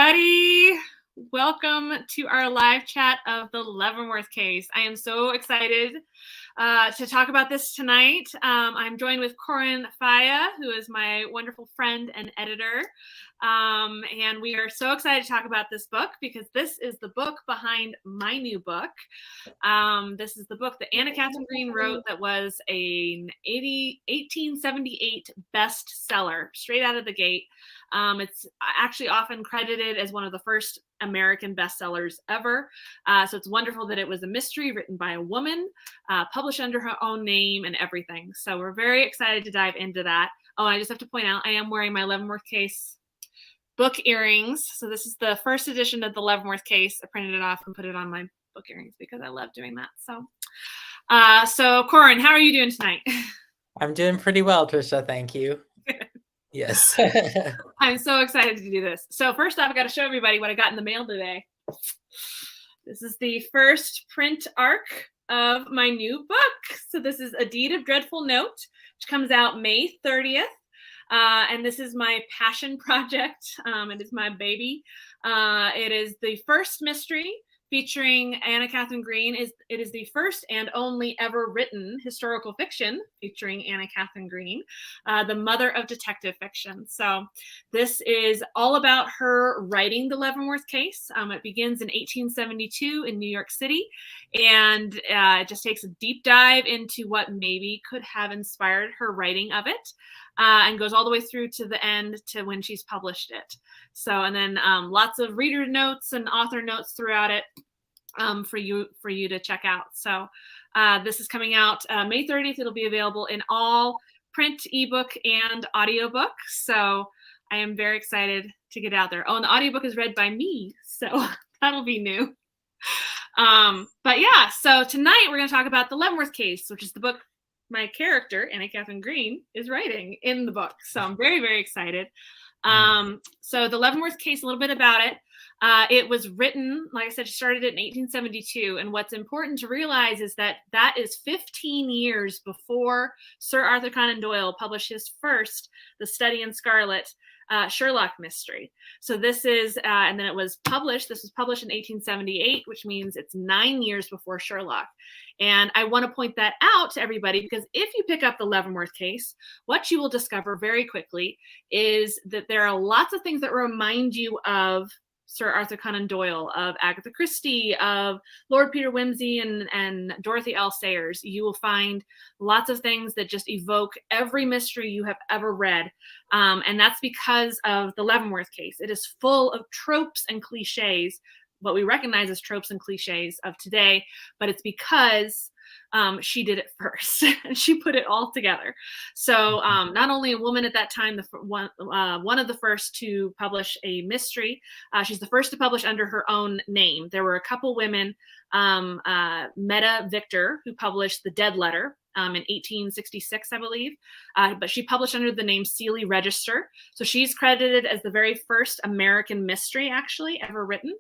everybody. Welcome to our live chat of the Leavenworth Case. I am so excited to talk about this tonight. I'm joined with Corin Faye, who is my wonderful friend and editor. And we are so excited to talk about this book because this is the book behind my new book. This is the book that Katharine Green wrote that was an 1878 bestseller straight out of the gate. It's actually often credited as one of the first American bestsellers ever. So it's wonderful that it was a mystery written by a woman, published under her own name and everything. So we're very excited to dive into that. Oh, I just have to point out, I am wearing my Leavenworth Case book earrings. So this is the first edition of the Leavenworth Case. I printed it off and put it on my book earrings because I love doing that. So Corin, how are you doing tonight? I'm doing pretty well, Trisha. Thank you. Yes. I'm so excited to do this. So first off, I got to show everybody what I got in the mail today. This is the first print arc of my new book. So this is A Deed of Dreadful Note, which comes out May 30th. And this is my passion project. It is my baby. It is the first mystery featuring Katharine Green. It is the first and only ever written historical fiction featuring Katharine Green, the mother of detective fiction. So this is all about her writing the Leavenworth Case. It begins in 1872 in New York City, and it just takes a deep dive into what maybe could have inspired her writing of it. And goes all the way through to the end to when she's published it. So, and then lots of reader notes and author notes throughout it for you to check out. So this is coming out May 30th. It'll be available in all print, ebook, and audiobook. So I am very excited to get out there. Oh, and the audiobook is read by me. So that'll be new. But yeah, so tonight we're going to talk about the Leavenworth Case, which is the book my character, Katharine Green, is writing in the book. So I'm very, very excited. So the Leavenworth Case, a little bit about it. It was written, like I said, she started it in 1872. And what's important to realize is that that is 15 years before Sir Arthur Conan Doyle published his first, The Study in Scarlet, Sherlock mystery. So this is, and then it was published, this was published in 1878, which means it's 9 years before Sherlock. And I want to point that out to everybody because if you pick up the Leavenworth Case, what you will discover very quickly is that there are lots of things that remind you of Sir Arthur Conan Doyle, of Agatha Christie, of Lord Peter Wimsey and Dorothy L. Sayers. You will find lots of things that just evoke every mystery you have ever read. And that's because of the Leavenworth Case. It is full of tropes and cliches, what we recognize as tropes and cliches of today, but it's because she did it first and she put it all together. So not only a woman at that time, one of the first to publish a mystery, she's the first to publish under her own name. There were a couple women, Meta Victor, who published The Dead Letter in 1866, I believe, but she published under the name Seeley Register. So she's credited as the very first American mystery actually ever written.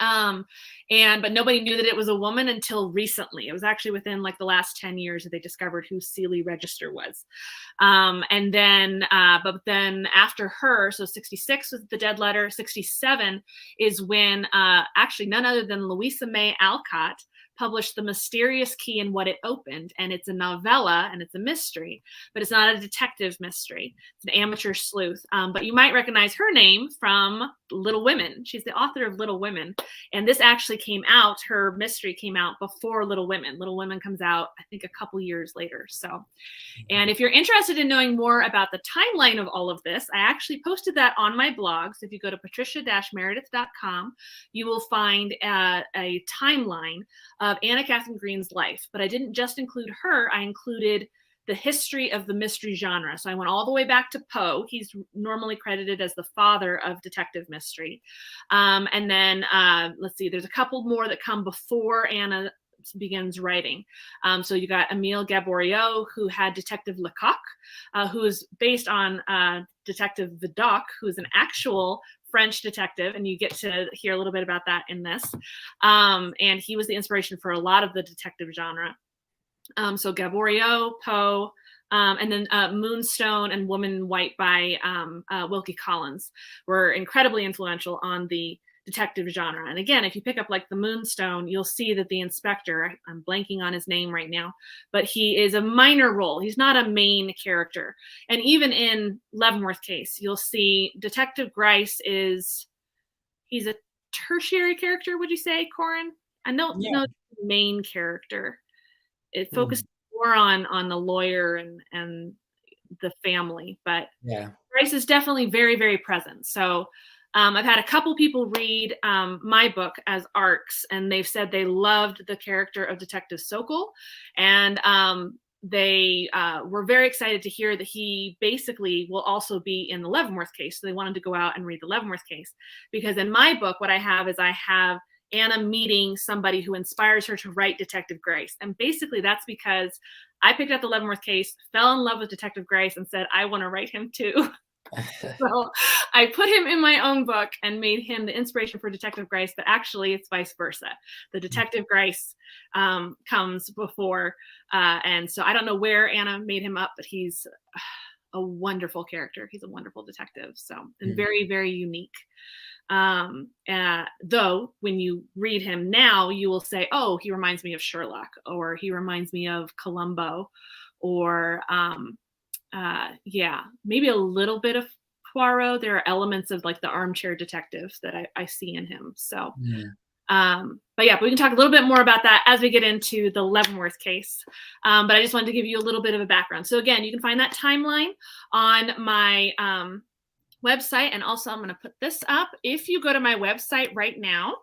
But nobody knew that it was a woman until recently. It was actually within like the last 10 years that they discovered who Seeley Register was. But then after her, so 66 was The Dead Letter, 67 is when actually none other than Louisa May Alcott published The Mysterious Key and What It Opened. And it's a novella and it's a mystery, but it's not a detective mystery. It's an amateur sleuth. But you might recognize her name from Little Women. She's the author of Little Women. And this actually came out, her mystery came out before Little Women. Little Women comes out, I think, a couple years later. So, and if you're interested in knowing more about the timeline of all of this, I actually posted that on my blog. So if you go to patricia-meredith.com, you will find a timeline of Katharine Green's life. But I didn't just include her, I included the history of the mystery genre. So I went all the way back to Poe. He's normally credited as the father of detective mystery. And then let's see, there's a couple more that come before Anna begins writing. So you got Emile Gaboriau, who had Detective Lecoq, who is based on Detective Vidocq, who is an actual French detective, and you get to hear a little bit about that in this. And he was the inspiration for a lot of the detective genre. So Gaboriau, Poe, And then Moonstone and Woman in White by Wilkie Collins were incredibly influential on the detective genre. And again, if you pick up like the Moonstone, you'll see that the inspector, I'm blanking on his name right now, but he is a minor role. He's not a main character. And even in Leavenworth Case, you'll see Detective Grice he's a tertiary character, would you say, Corin? I don't know the main character. It focuses more on the lawyer and the family, but Grice is definitely very, very present. So I've had a couple people read my book as arcs, and they've said they loved the character of Detective Sokol, and they were very excited to hear that he basically will also be in the Leavenworth Case. So they wanted to go out and read the Leavenworth Case, because in my book, what I have Anna meeting somebody who inspires her to write Detective Grice. And basically that's because I picked up the Leavenworth Case, fell in love with Detective Grice, and said, I want to write him too. So I put him in my own book and made him the inspiration for Detective Grice, but actually it's vice versa. The Detective Grice comes before, and so I don't know where Anna made him up, but he's a wonderful character. He's a wonderful detective, so, and very, very unique. Though when you read him now, you will say, oh, he reminds me of Sherlock, or he reminds me of Columbo, or maybe a little bit of Poirot. There are elements of like the armchair detective that I see in him. So, but we can talk a little bit more about that as we get into the Leavenworth Case. But I just wanted to give you a little bit of a background. So again, you can find that timeline on my website. And also I'm going to put this up. If you go to my website right now,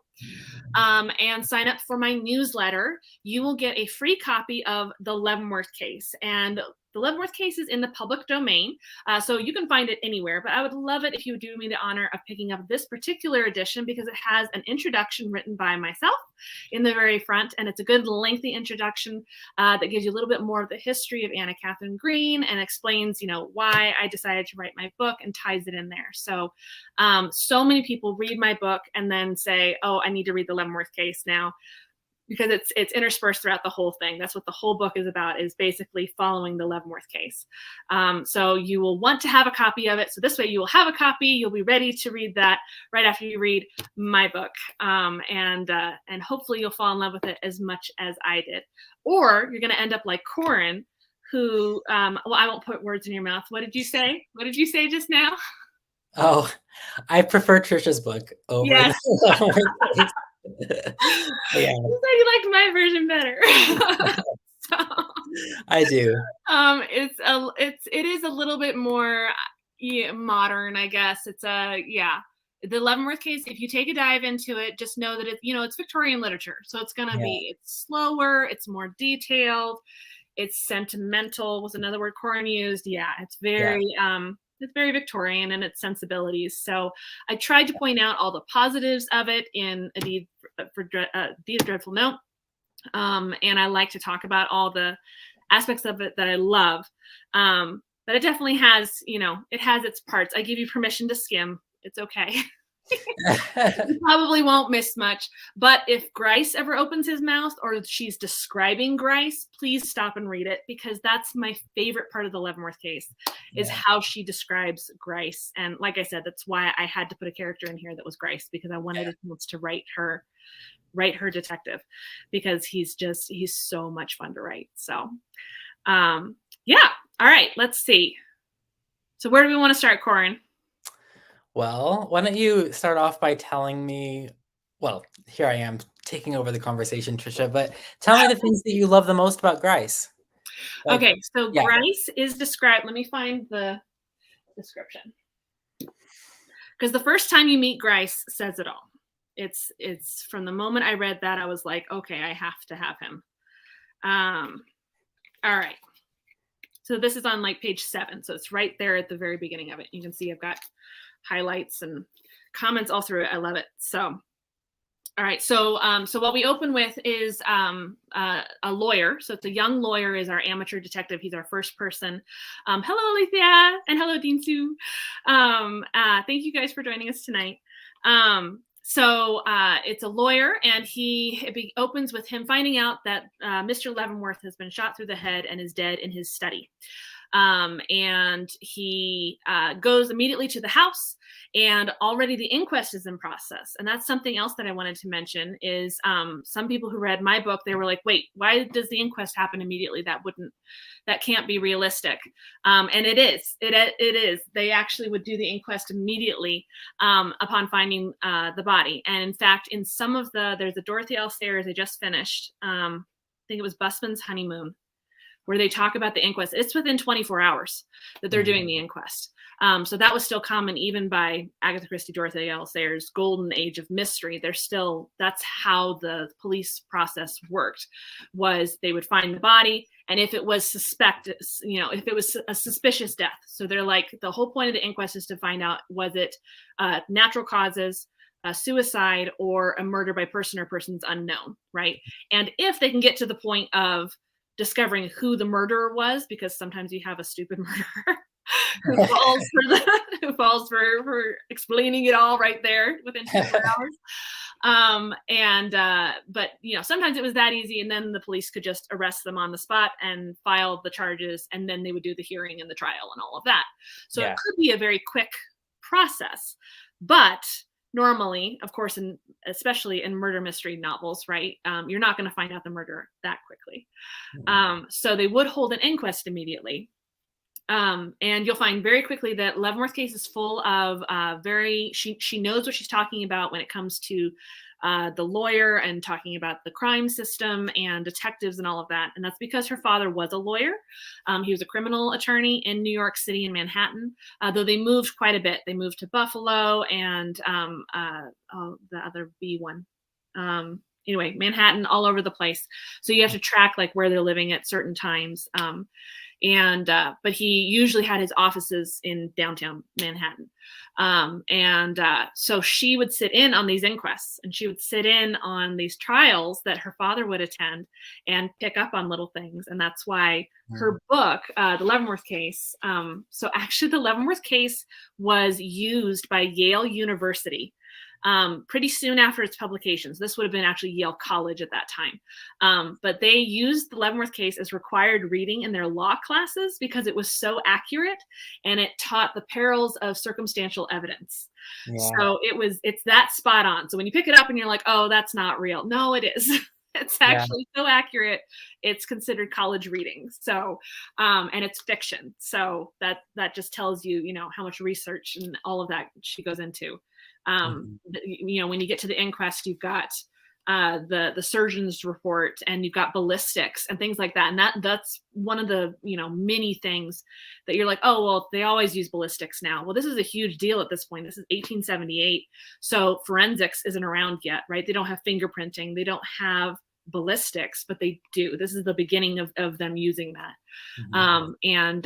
and sign up for my newsletter, you will get a free copy of the Leavenworth Case. And the Leavenworth Case is in the public domain, so you can find it anywhere, but I would love it if you would do me the honor of picking up this particular edition, because it has an introduction written by myself in the very front, and it's a good lengthy introduction that gives you a little bit more of the history of Anna Katharine Green and explains, why I decided to write my book, and ties it in there. So, so many people read my book and then say, oh, I need to read the Leavenworth Case now, because it's interspersed throughout the whole thing. That's what the whole book is about, is basically following the Leavenworth Case. So you will want to have a copy of it. So this way you will have a copy. You'll be ready to read that right after you read my book. And hopefully you'll fall in love with it as much as I did. Or you're going to end up like Corin, who, I won't put words in your mouth. What did you say? What did you say just now? Oh, I prefer Trisha's book over the Leavenworth Case. You said you liked my version better. So, I do. It is a little bit more modern, I guess. The Leavenworth Case, if you take a dive into it, just know that it's Victorian literature. So it's going to be, it's slower, it's more detailed, it's sentimental was another word Corin used. It's very it's very Victorian in its sensibilities. So I tried to point out all the positives of it in A Deed of Dreadful Note. And I like to talk about all the aspects of it that I love. But it definitely has, it has its parts. I give you permission to skim. It's okay. You probably won't miss much, but if Grice ever opens his mouth or she's describing Grice, please stop and read it, because that's my favorite part of the Leavenworth Case, is how she describes Grice. And like I said, that's why I had to put a character in here that was Grice, because I wanted to write her detective, because he's so much fun to write. So all right, let's see. So where do we want to start, Corin? Well, why don't you start off by telling me, well, here I am taking over the conversation, Trisha, but tell me the things that you love the most about Grice. Okay, so Grice is described, let me find the description. Because the first time you meet Grice says it all. It's from the moment I read that, I was like, okay, I have to have him. All right. So this is on like page 7. So it's right there at the very beginning of it. You can see I've got highlights and comments all through it. I love it. So, all right. So what we open with is a lawyer. So it's a young lawyer is our amateur detective. He's our first person. Hello, Alethea, and hello, Dean Sue. Thank you guys for joining us tonight. So it's a lawyer, and it opens with him finding out that Mr. Leavenworth has been shot through the head and is dead in his study. And he goes immediately to the house, and already the inquest is in process. And that's something else that I wanted to mention is some people who read my book, they were like, wait, why does the inquest happen immediately? That can't be realistic. And it is. They actually would do the inquest immediately upon finding the body. And in fact, in some of there's a Dorothy L. Sayers they just finished. I think it was Busman's Honeymoon, where they talk about the inquest. It's within 24 hours that they're doing the inquest. So that was still common even by Agatha Christie, Dorothy L. Sayers' golden age of mystery. That's how the police process worked, was they would find the body. And if it was if it was a suspicious death. So they're like, the whole point of the inquest is to find out, was it natural causes, a suicide, or a murder by person or persons unknown, right? And if they can get to the point of discovering who the murderer was, because sometimes you have a stupid murderer who falls for explaining it all right there within 24 hours. But sometimes it was that easy, and then the police could just arrest them on the spot and file the charges, and then they would do the hearing and the trial and all of that. So it could be a very quick process, but normally, of course, especially in murder mystery novels, right? You're not going to find out the murder that quickly. So they would hold an inquest immediately. And you'll find very quickly that Leavenworth Case is full of she knows what she's talking about when it comes to the lawyer and talking about the crime system and detectives and all of that. And that's because her father was a lawyer. He was a criminal attorney in New York City and Manhattan, though they moved quite a bit. They moved to Buffalo and the other B one. Anyway, Manhattan, all over the place. So you have to track like where they're living at certain times. But he usually had his offices in downtown Manhattan. So she would sit in on these inquests, and she would sit in on these trials that her father would attend and pick up on little things. And that's why her book, The Leavenworth Case. So actually the Leavenworth Case was used by Yale University pretty soon after its publications. This would have been actually Yale College at that time. But they used the Leavenworth Case as required reading in their law classes because it was so accurate, and it taught the perils of circumstantial evidence. Yeah. So it's that spot on. So when you pick it up and you're like, oh, that's not real. No, it is. It's actually so accurate. It's considered college reading. So, and it's fiction. So that just tells you, how much research and all of that she goes into. When you get to the inquest, you've got the surgeon's report, and you've got ballistics and things like that. And that's one of the, many things that you're like, oh, well, they always use ballistics now. Well, this is a huge deal at this point. This is 1878. So forensics isn't around yet, right? They don't have fingerprinting. They don't have ballistics, but they do. This is the beginning of them using that. And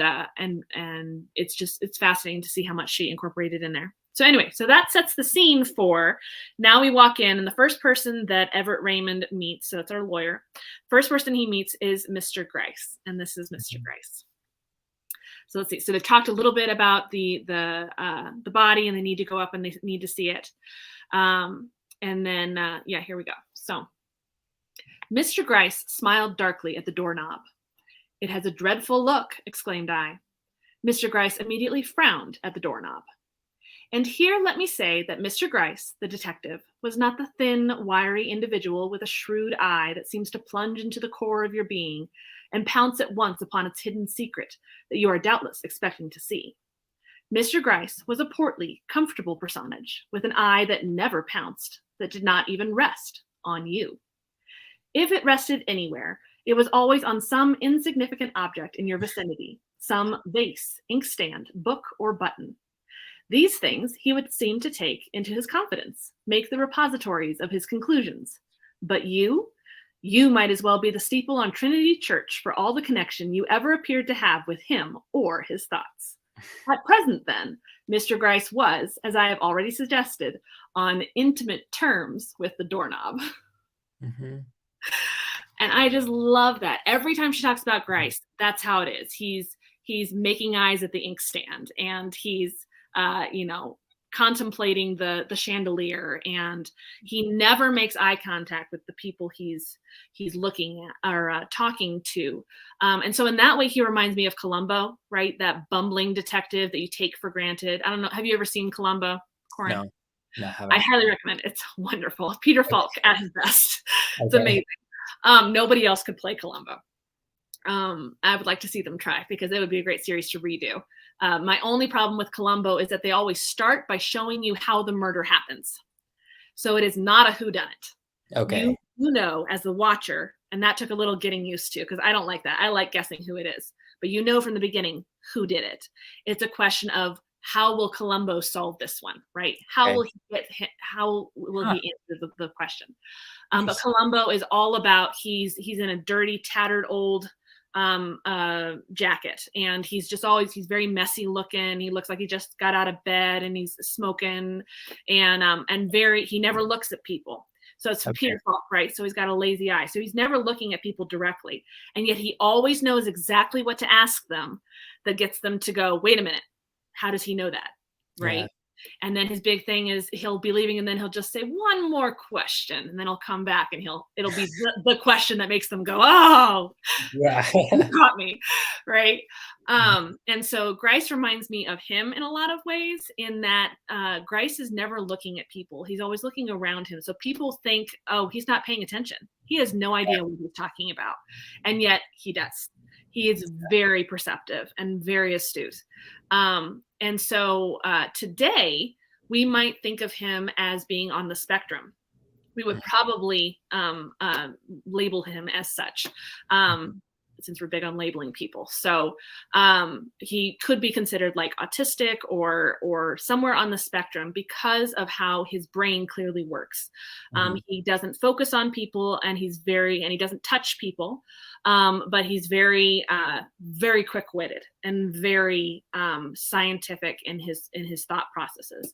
it's fascinating to see how much she incorporated in there. So anyway, so that sets the scene for, now we walk in, and the first person that Everett Raymond meets, so it's our lawyer, first person he meets is Mr. Gryce, and this is Mr. Gryce. So let's see. So they've talked a little bit about the body, and they need to go up and they need to see it. And then, here we go. So Mr. Gryce smiled darkly at the doorknob. "It has a dreadful look," exclaimed I. Mr. Gryce immediately frowned at the doorknob. And here let me say that Mr. Gryce, the detective, was not the thin, wiry individual with a shrewd eye that seems to plunge into the core of your being and pounce at once upon its hidden secret that you are doubtless expecting to see. Mr. Gryce was a portly, comfortable personage with an eye that never pounced, that did not even rest on you. If it rested anywhere, it was always on some insignificant object in your vicinity, some vase, inkstand, book, or button. These things he would seem to take into his confidence, make the repositories of his conclusions. But you might as well be the steeple on Trinity Church for all the connection you ever appeared to have with him or his thoughts. At present, then, Mr. Gryce was, as I have already suggested, on intimate terms with the doorknob. And I just love that. Every time she talks about Gryce, that's how it is. He's making eyes at the inkstand, and he's contemplating the chandelier, and he never makes eye contact with the people he's looking at or talking to. And so in that way, he reminds me of Columbo, right? That bumbling detective that you take for granted. I don't know. Have you ever seen Columbo, Corin? No, I I haven't. highly recommend it. It's wonderful. Peter Falk at his best. It's Okay. amazing. Nobody else could play Columbo. I would like to see them try, because it would be a great series to redo. My only problem with Columbo is that they always start by showing you how the murder happens. So it is not a whodunit. Okay. You know, as the watcher, and that took a little getting used to, because I don't like that. I like guessing who it is. But you know from the beginning who did it. It's a question of, how will Columbo solve this one, right? How will he get hit? How will he answer the question? But Columbo is all about, he's in a dirty, tattered old jacket, and he's very messy looking. He looks like he just got out of bed, and he's smoking, and he never looks at people. So it's Peter Falk, right? So he's got a lazy eye. So he's never looking at people directly. And yet he always knows exactly what to ask them that gets them to go, wait a minute, how does he know that? Right. Yeah. And then his big thing is, he'll be leaving, and then he'll just say one more question, and then he'll come back, and it'll be the question that makes them go, oh, yeah, you got me. Right. And so Grice reminds me of him in a lot of ways, in that Grice is never looking at people. He's always looking around him. So people think, oh, he's not paying attention. He has no idea what he's talking about. And yet he does. He is very perceptive and very astute. And so today, we might think of him as being on the spectrum. We would probably label him as such, since we're big on labeling people. So he could be considered like autistic or somewhere on the spectrum, because of how his brain clearly works. He doesn't focus on people, and he doesn't touch people, but he's very, very quick-witted and very scientific in his thought processes.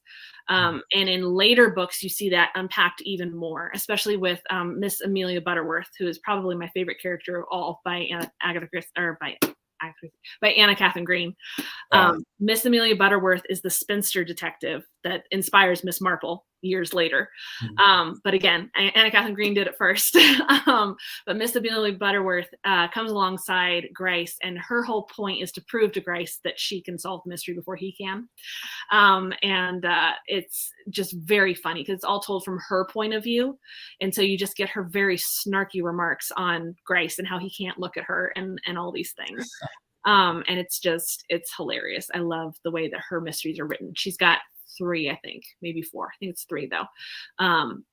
And in later books, you see that unpacked even more, especially with Miss Amelia Butterworth, who is probably my favorite character of all, by Anna Katharine Green. Miss Amelia Butterworth is the spinster detective that inspires Miss Marple years later. But again, Anna Katharine Green did it first. But Miss Amelia Butterworth comes alongside Grice, and her whole point is to prove to Grice that she can solve the mystery before he can. And it's just very funny, because it's all told from her point of view. And so you just get her very snarky remarks on Grice and how he can't look at her, and all these things. And it's hilarious. I love the way that her mysteries are written. She's got 3, I think, maybe 4. I think it's 3 though.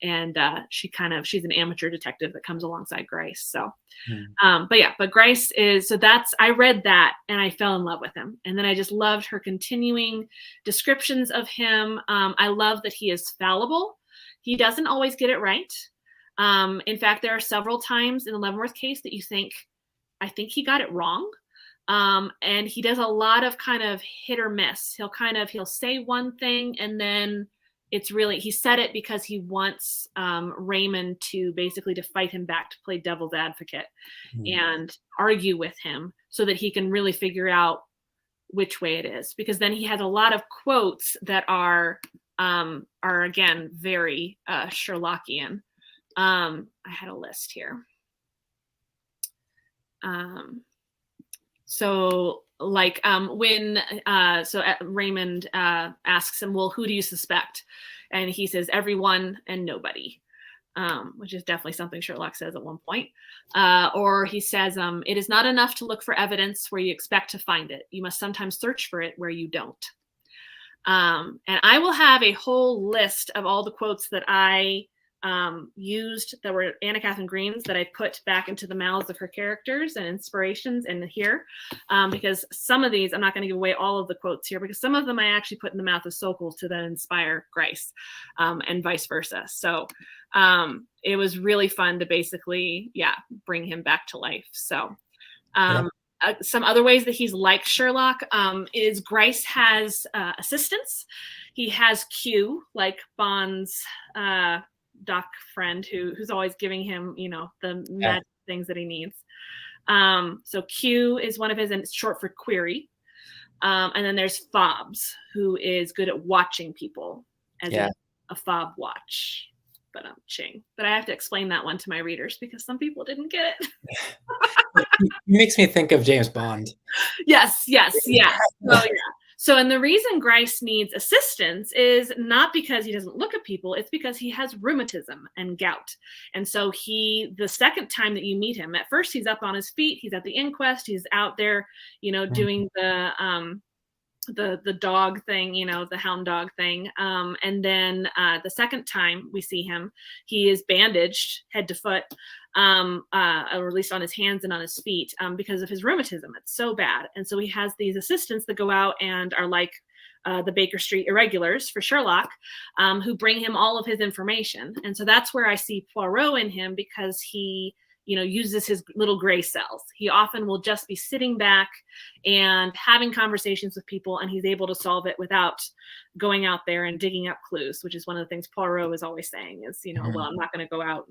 And she's an amateur detective that comes alongside Grice. So, but Grice is, I read that and I fell in love with him. And then I just loved her continuing descriptions of him. I love that he is fallible. He doesn't always get it right. In fact, there are several times in the Leavenworth case that you think, I think he got it wrong. And he does a lot of kind of hit or miss. He'll say one thing, and then he said it because he wants Raymond to fight him back, to play devil's advocate and argue with him, so that he can really figure out which way it is. Because then he has a lot of quotes that are again, very Sherlockian. I had a list here. So like when Raymond asks him, well, who do you suspect? And he says, everyone and nobody, which is definitely something Sherlock says at one point. Or he says, it is not enough to look for evidence where you expect to find it. You must sometimes search for it where you don't. And I will have a whole list of all the quotes that I used that were Anna Katharine Green's, that I put back into the mouths of her characters and inspirations in here, because some of these, I'm not going to give away all of the quotes here, because some of them I actually put in the mouth of Sokol to then inspire Grice, and vice versa. So it was really fun to basically, bring him back to life. So some other ways that he's like Sherlock is Grice has assistants. He has Q, like Bond's doc friend, who's always giving him, the magic things that he needs. So Q is one of his, and it's short for query. And then there's Fobbs, who is good at watching people, as in a fob watch. But I have to explain that one to my readers because some people didn't get it. It makes me think of James Bond. Yes. So, and the reason Grice needs assistance is not because he doesn't look at people, it's because he has rheumatism and gout. And so the second time that you meet him, at first he's up on his feet, he's at the inquest, he's out there, doing the dog thing, the hound dog thing. And then the second time we see him, he is bandaged head to foot, or at least on his hands and on his feet, because of his rheumatism. It's so bad. And so he has these assistants that go out and are like the Baker Street irregulars for Sherlock, who bring him all of his information. And so that's where I see Poirot in him, because he uses his little gray cells. He often will just be sitting back and having conversations with people, and he's able to solve it without going out there and digging up clues, which is one of the things Poirot is always saying is, well, I'm not going to go out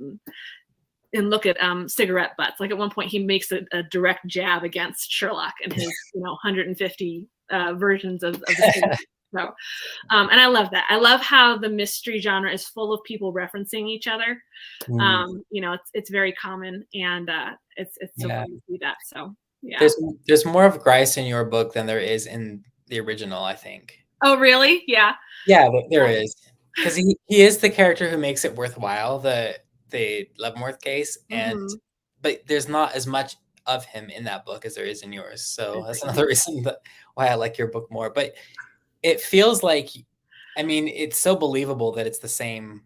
and look at cigarette butts. Like at one point he makes a direct jab against Sherlock and his 150 versions of the cigarette. So, and I love that. I love how the mystery genre is full of people referencing each other. It's very common, and it's so fun to see that. So, yeah. There's more of Grice in your book than there is in the original, I think. Oh, really? Yeah. Yeah, there is, because he is the character who makes it worthwhile. The Leavenworth Case, but there's not as much of him in that book as there is in yours. So that's another reason why I like your book more. But it feels like, it's so believable that it's the same.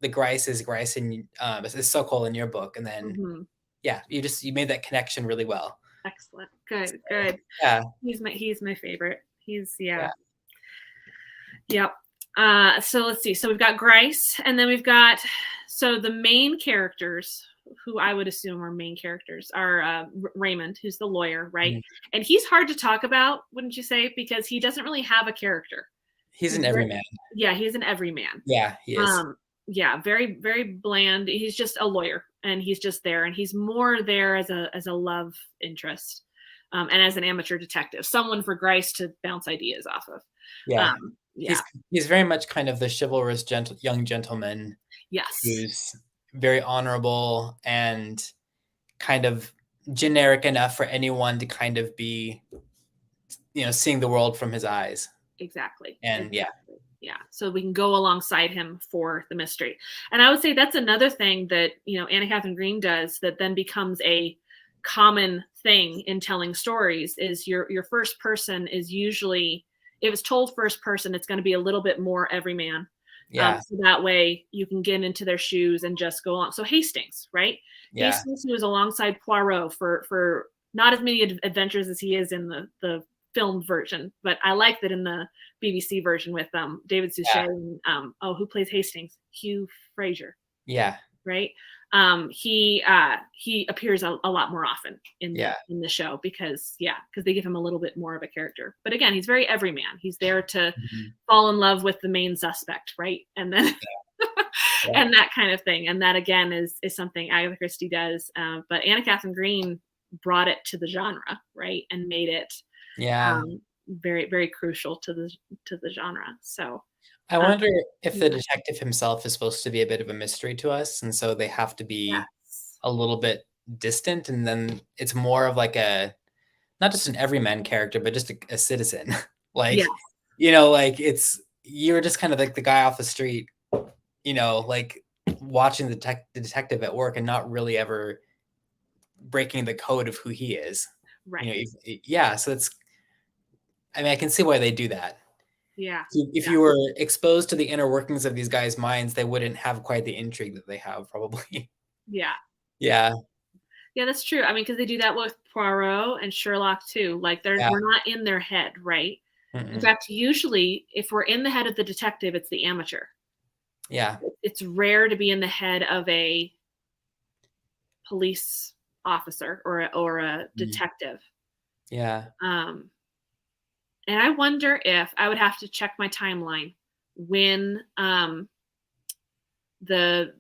The Grice is Grice and is Sokol in your book, and then you made that connection really well. Excellent, good. Yeah, he's my favorite. Yep. So let's see. So we've got Grice, and then we've got the main characters, who I would assume are main characters, are Raymond, who's the lawyer, right? Mm-hmm. And he's hard to talk about, wouldn't you say? Because he doesn't really have a character. He's an everyman. Yeah, he's an everyman. Yeah, he is. Very, very bland. He's just a lawyer, and he's just there, and he's more there as a love interest, and as an amateur detective, someone for Grice to bounce ideas off of. Yeah. He's very much kind of the chivalrous young gentleman. Yes. Who's very honorable and kind of generic enough for anyone to kind of be, seeing the world from his eyes. Exactly. And yeah. So we can go alongside him for the mystery. And I would say that's another thing that, Anna Katharine Green does that then becomes a common thing in telling stories is your first person is usually, if it's told first person, it's going to be a little bit more everyman. Yeah. So that way you can get into their shoes and just go on. So Hastings, right? Yeah. Hastings, who is alongside Poirot for not as many adventures as he is in the filmed version, but I like that in the BBC version with David Suchet and who plays Hastings? Hugh Fraser. Yeah. Right. He appears a lot more often in the show because they give him a little bit more of a character. But again, he's very everyman. He's there to fall in love with the main suspect, right? And then and that kind of thing. And that again is something Agatha Christie does. But Anna Katharine Green brought it to the genre, right, and made it very, very crucial to the genre. So. I wonder if the detective himself is supposed to be a bit of a mystery to us, and so they have to be a little bit distant, and then it's more of like not just an everyman character, but just a citizen. Like, like you're just kind of like the guy off the street, like watching the detective at work and not really ever breaking the code of who he is. Right. So it's, I can see why they do that. Yeah. If you were exposed to the inner workings of these guys' minds, they wouldn't have quite the intrigue that they have, probably. Yeah. Yeah. Yeah, that's true. Because they do that with Poirot and Sherlock too. Like we're not in their head, right? Mm-mm. In fact, usually if we're in the head of the detective, it's the amateur. Yeah. It's rare to be in the head of a police officer or a detective. Yeah. And I wonder if I would have to check my timeline when the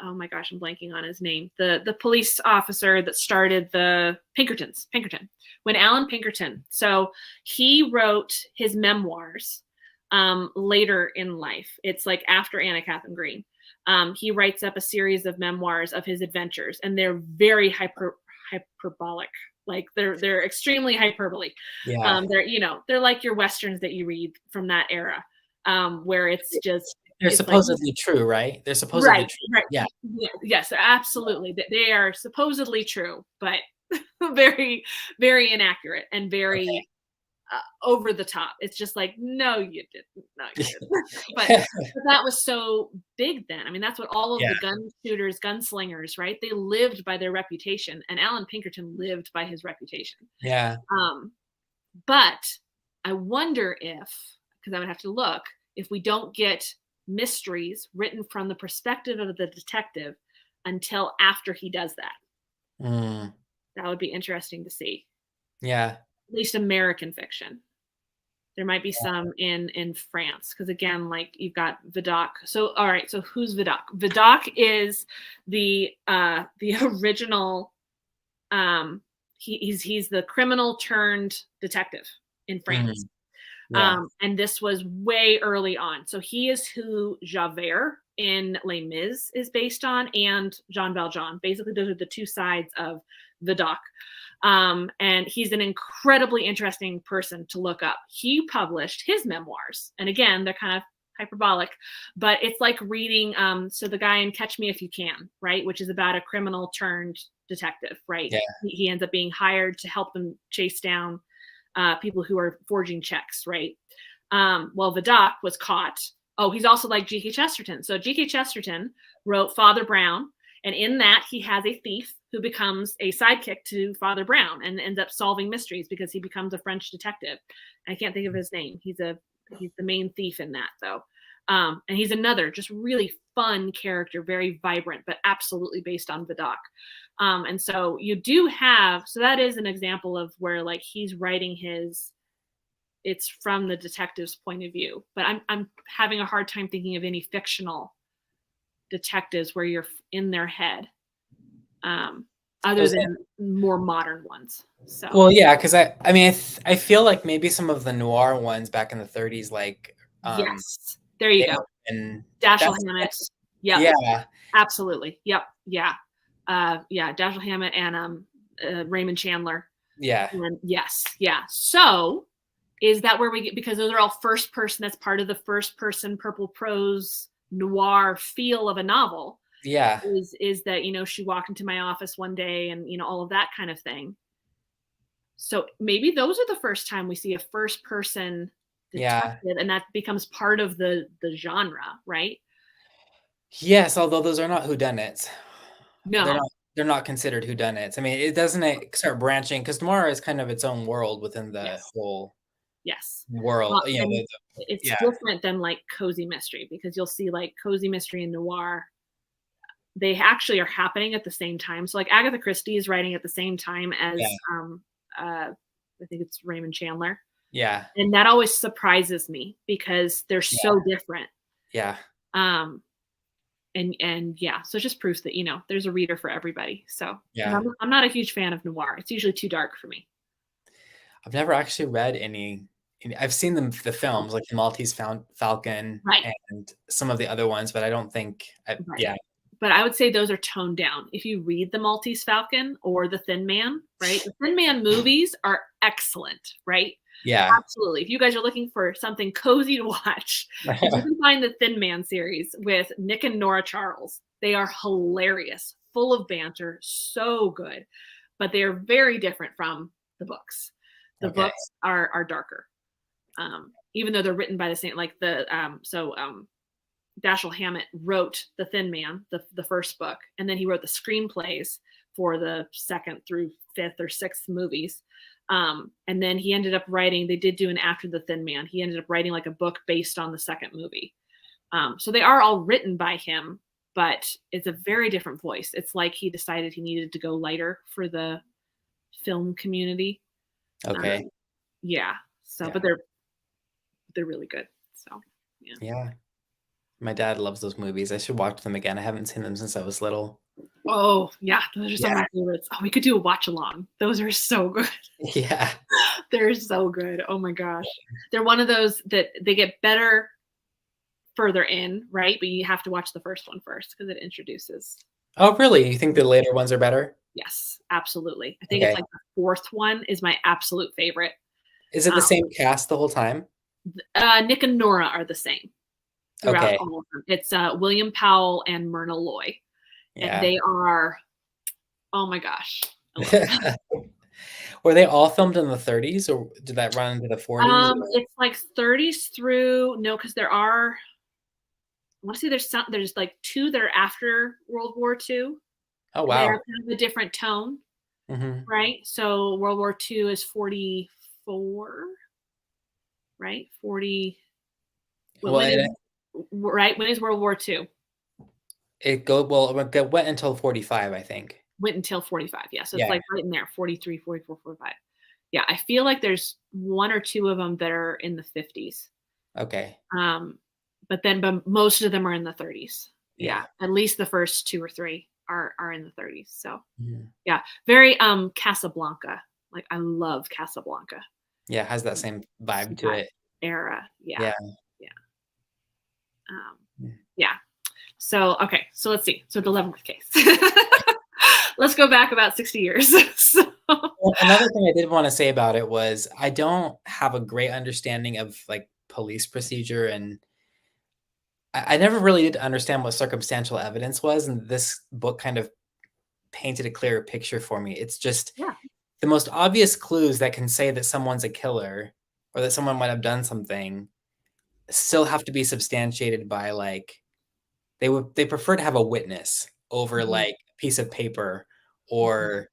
oh my gosh, I'm blanking on his name. The police officer that started the Pinkerton. When Alan Pinkerton. So he wrote his memoirs later in life. It's like after Anna Katharine Green. He writes up a series of memoirs of his adventures, and they're very hyperbolic. Like they're extremely hyperbole. Yeah. They're like your Westerns that you read from that era, where it's just. They're supposedly true, right? They're supposedly true. Right. Yeah. Yes, absolutely. They are supposedly true, but very, very inaccurate and very over the top. It's just like, no, you didn't. No, you didn't. but that was so big then. I mean, that's what all of the gun shooters, gunslingers, right? They lived by their reputation, and Alan Pinkerton lived by his reputation. Yeah. But I wonder because I would have to look, if we don't get mysteries written from the perspective of the detective until after he does that. That would be interesting to see. Yeah. At least American fiction. There might be some in France, because again, like you've got Vidocq. So all right, so who's Vidocq? Vidocq is the original. He's the criminal turned detective in France. Yeah. And this was way early on. So he is who Javert in Les Mis is based on, and Jean Valjean. Basically, those are the two sides of Vidocq. And he's an incredibly interesting person to look up. He published his memoirs. And again, they're kind of hyperbolic, but it's like reading, so the guy in Catch Me If You Can, right? Which is about a criminal turned detective, right? Yeah. He ends up being hired to help them chase down people who are forging checks, right? Well, Vidocq was caught. Oh, he's also like G.K. Chesterton. So G.K. Chesterton wrote Father Brown, and in that he has a thief who becomes a sidekick to Father Brown and ends up solving mysteries because he becomes a French detective. I can't think of his name. He's the main thief in that, though. And he's another just really fun character, very vibrant, but absolutely based on Vidocq. And so you do have, so that is an example of where like he's writing it's from the detective's point of view, but I'm having a hard time thinking of any fictional detectives where you're in their head, other than more modern ones. So well, yeah, because I feel like maybe some of the noir ones back in the 30s, like yes, there you go, and Dashiell Hammett. Yep. Yeah, absolutely. Yep. Yeah. Dashiell Hammett and Raymond Chandler. Yeah. And yes. Yeah. So is that where we get, because those are all first person, that's part of the first person purple prose noir feel of a novel. Yeah. Is that, she walked into my office one day and, all of that kind of thing. So maybe those are the first time we see a first person detective, and that becomes part of the genre, right? Yes, although those are not whodunits. No. They're not considered whodunits. I mean, it doesn't start branching, because noir is kind of its own world within the whole world. It's different than like cozy mystery, because you'll see like cozy mystery and noir, they actually are happening at the same time. So like Agatha Christie is writing at the same time as I think it's Raymond Chandler. Yeah. And that always surprises me because they're so different. Yeah. And so just proves that, there's a reader for everybody. So yeah, I'm not a huge fan of noir. It's usually too dark for me. I've never actually read any. I've seen the films, like the Maltese Falcon, and some of the other ones, but I don't think. But I would say those are toned down. If you read the Maltese Falcon or the Thin Man, right? The Thin Man movies are excellent, right? Yeah, absolutely. If you guys are looking for something cozy to watch, you can find the Thin Man series with Nick and Nora Charles. They are hilarious, full of banter, so good, but they are very different from the books. The books are darker, even though they're written by the same, like Dashiell Hammett wrote The Thin Man, the first book, and then he wrote the screenplays for the second through fifth or sixth movies. And then he ended up writing, they did do an After the Thin Man. He ended up writing like a book based on the second movie. So they are all written by him, but it's a very different voice. It's like he decided he needed to go lighter for the film community. Okay. So, but they're really good. So, yeah. My dad loves those movies. I should watch them again. I haven't seen them since I was little. Oh, yeah. Those are some of Yeah. my favorites. Oh, we could do a watch along. Those are so good. Yeah. They're so good. Oh my gosh. They're one of those that they get better further in, right? But you have to watch the first one first because it introduces. Oh, really? You think the later ones are better? Yes, absolutely. I think it's Okay. like the fourth one is my absolute favorite. Is it the same cast the whole time? Nick and Nora are the same throughout Okay. all of them. It's William Powell and Myrna Loy. And Yeah. they are, oh my gosh. I love them. Were they all filmed in the 30s or did that run into the 40s? It's like 30s through, no, because there are, I want to say there's like two that are after World War II. Oh, They're wow. kind of a different tone, Mm-hmm. right? So World War II is 44, right? 40. Well, Right? When is World War II? it went until 45, I think. Went until 45. Yeah. So it's Yeah. like right in there, 43, 44, 45. Yeah. I feel like there's one or two of them that are in the 50s. Okay. But most of them are in the 30s. Yeah. At least the first two or three are in the 30s. So Mhm. yeah, very Casablanca. Like I love Casablanca. Yeah, it has that same vibe to it. Era. Yeah. Yeah. Yeah. Mm. Yeah. So okay, so let's see. So the Leavenworth Case. Let's go back about 60 years. Well, another thing I did want to say about it was I don't have a great understanding of like police procedure, and I never really did understand what circumstantial evidence was, and this book kind of painted a clearer picture for me. It's just Yeah. the most obvious clues that can say that someone's a killer or that someone might have done something still have to be substantiated by like they prefer to have a witness over like a piece of paper or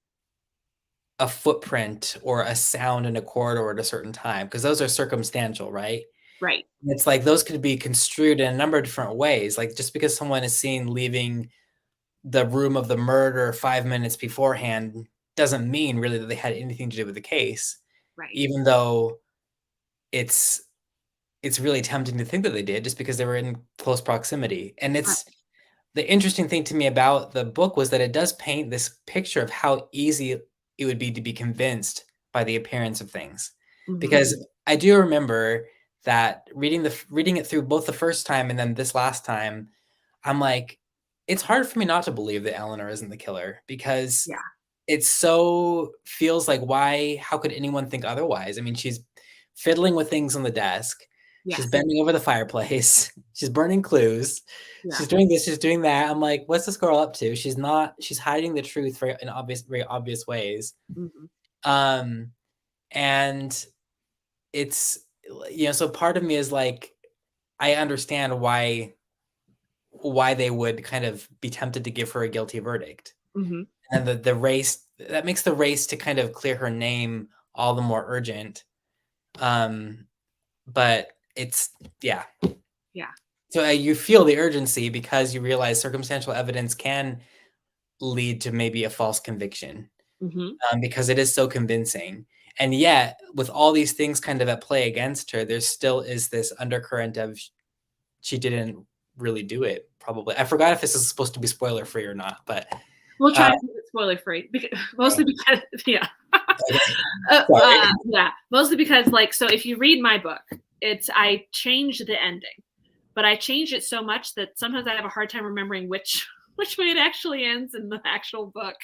a footprint or a sound in a corridor at a certain time because those are circumstantial, right? Right. It's like those could be construed in a number of different ways. Like just because someone is seen leaving the room of the murder 5 minutes beforehand doesn't mean really that they had anything to do with the case. Right. Even though it's really tempting to think that they did just because they were in close proximity. And it's the interesting thing to me about the book was that it does paint this picture of how easy it would be to be convinced by the appearance of things. Because I do remember that reading it through both the first time and then this last time, I'm like, it's hard for me not to believe that Eleanor isn't the killer because it so feels like how could anyone think otherwise? I mean, she's fiddling with things on the desk. Yes. She's bending over the fireplace. She's burning clues. Yeah. She's doing this. She's doing that. I'm like, what's this girl up to? She's hiding the truth in very obvious ways. And it's, so part of me is like, I understand why they would kind of be tempted to give her a guilty verdict. And the race, that makes the race to kind of clear her name all the more urgent. But it's, yeah. So you feel the urgency because you realize circumstantial evidence can lead to maybe a false conviction because it is so convincing. And yet, with all these things kind of at play against her, there still is this undercurrent of she didn't really do it, probably. I forgot if this is supposed to be spoiler free or not, but we'll try to keep it spoiler free. Mostly because, mostly because, like, so if you read my book, I changed the ending, but I changed it so much that sometimes I have a hard time remembering which way it actually ends in the actual book.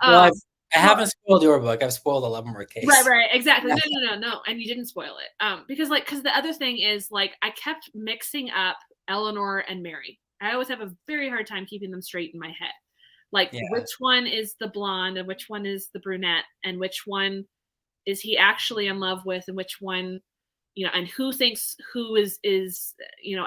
Well, I haven't spoiled your book. I've spoiled the Leavenworth Case. Right, exactly. No, and you didn't spoil it. Because the other thing is, like, I kept mixing up Eleanor and Mary. I always have a very hard time keeping them straight in my head. Like, which one is the blonde and which one is the brunette and which one is he actually in love with and which one, and who thinks who is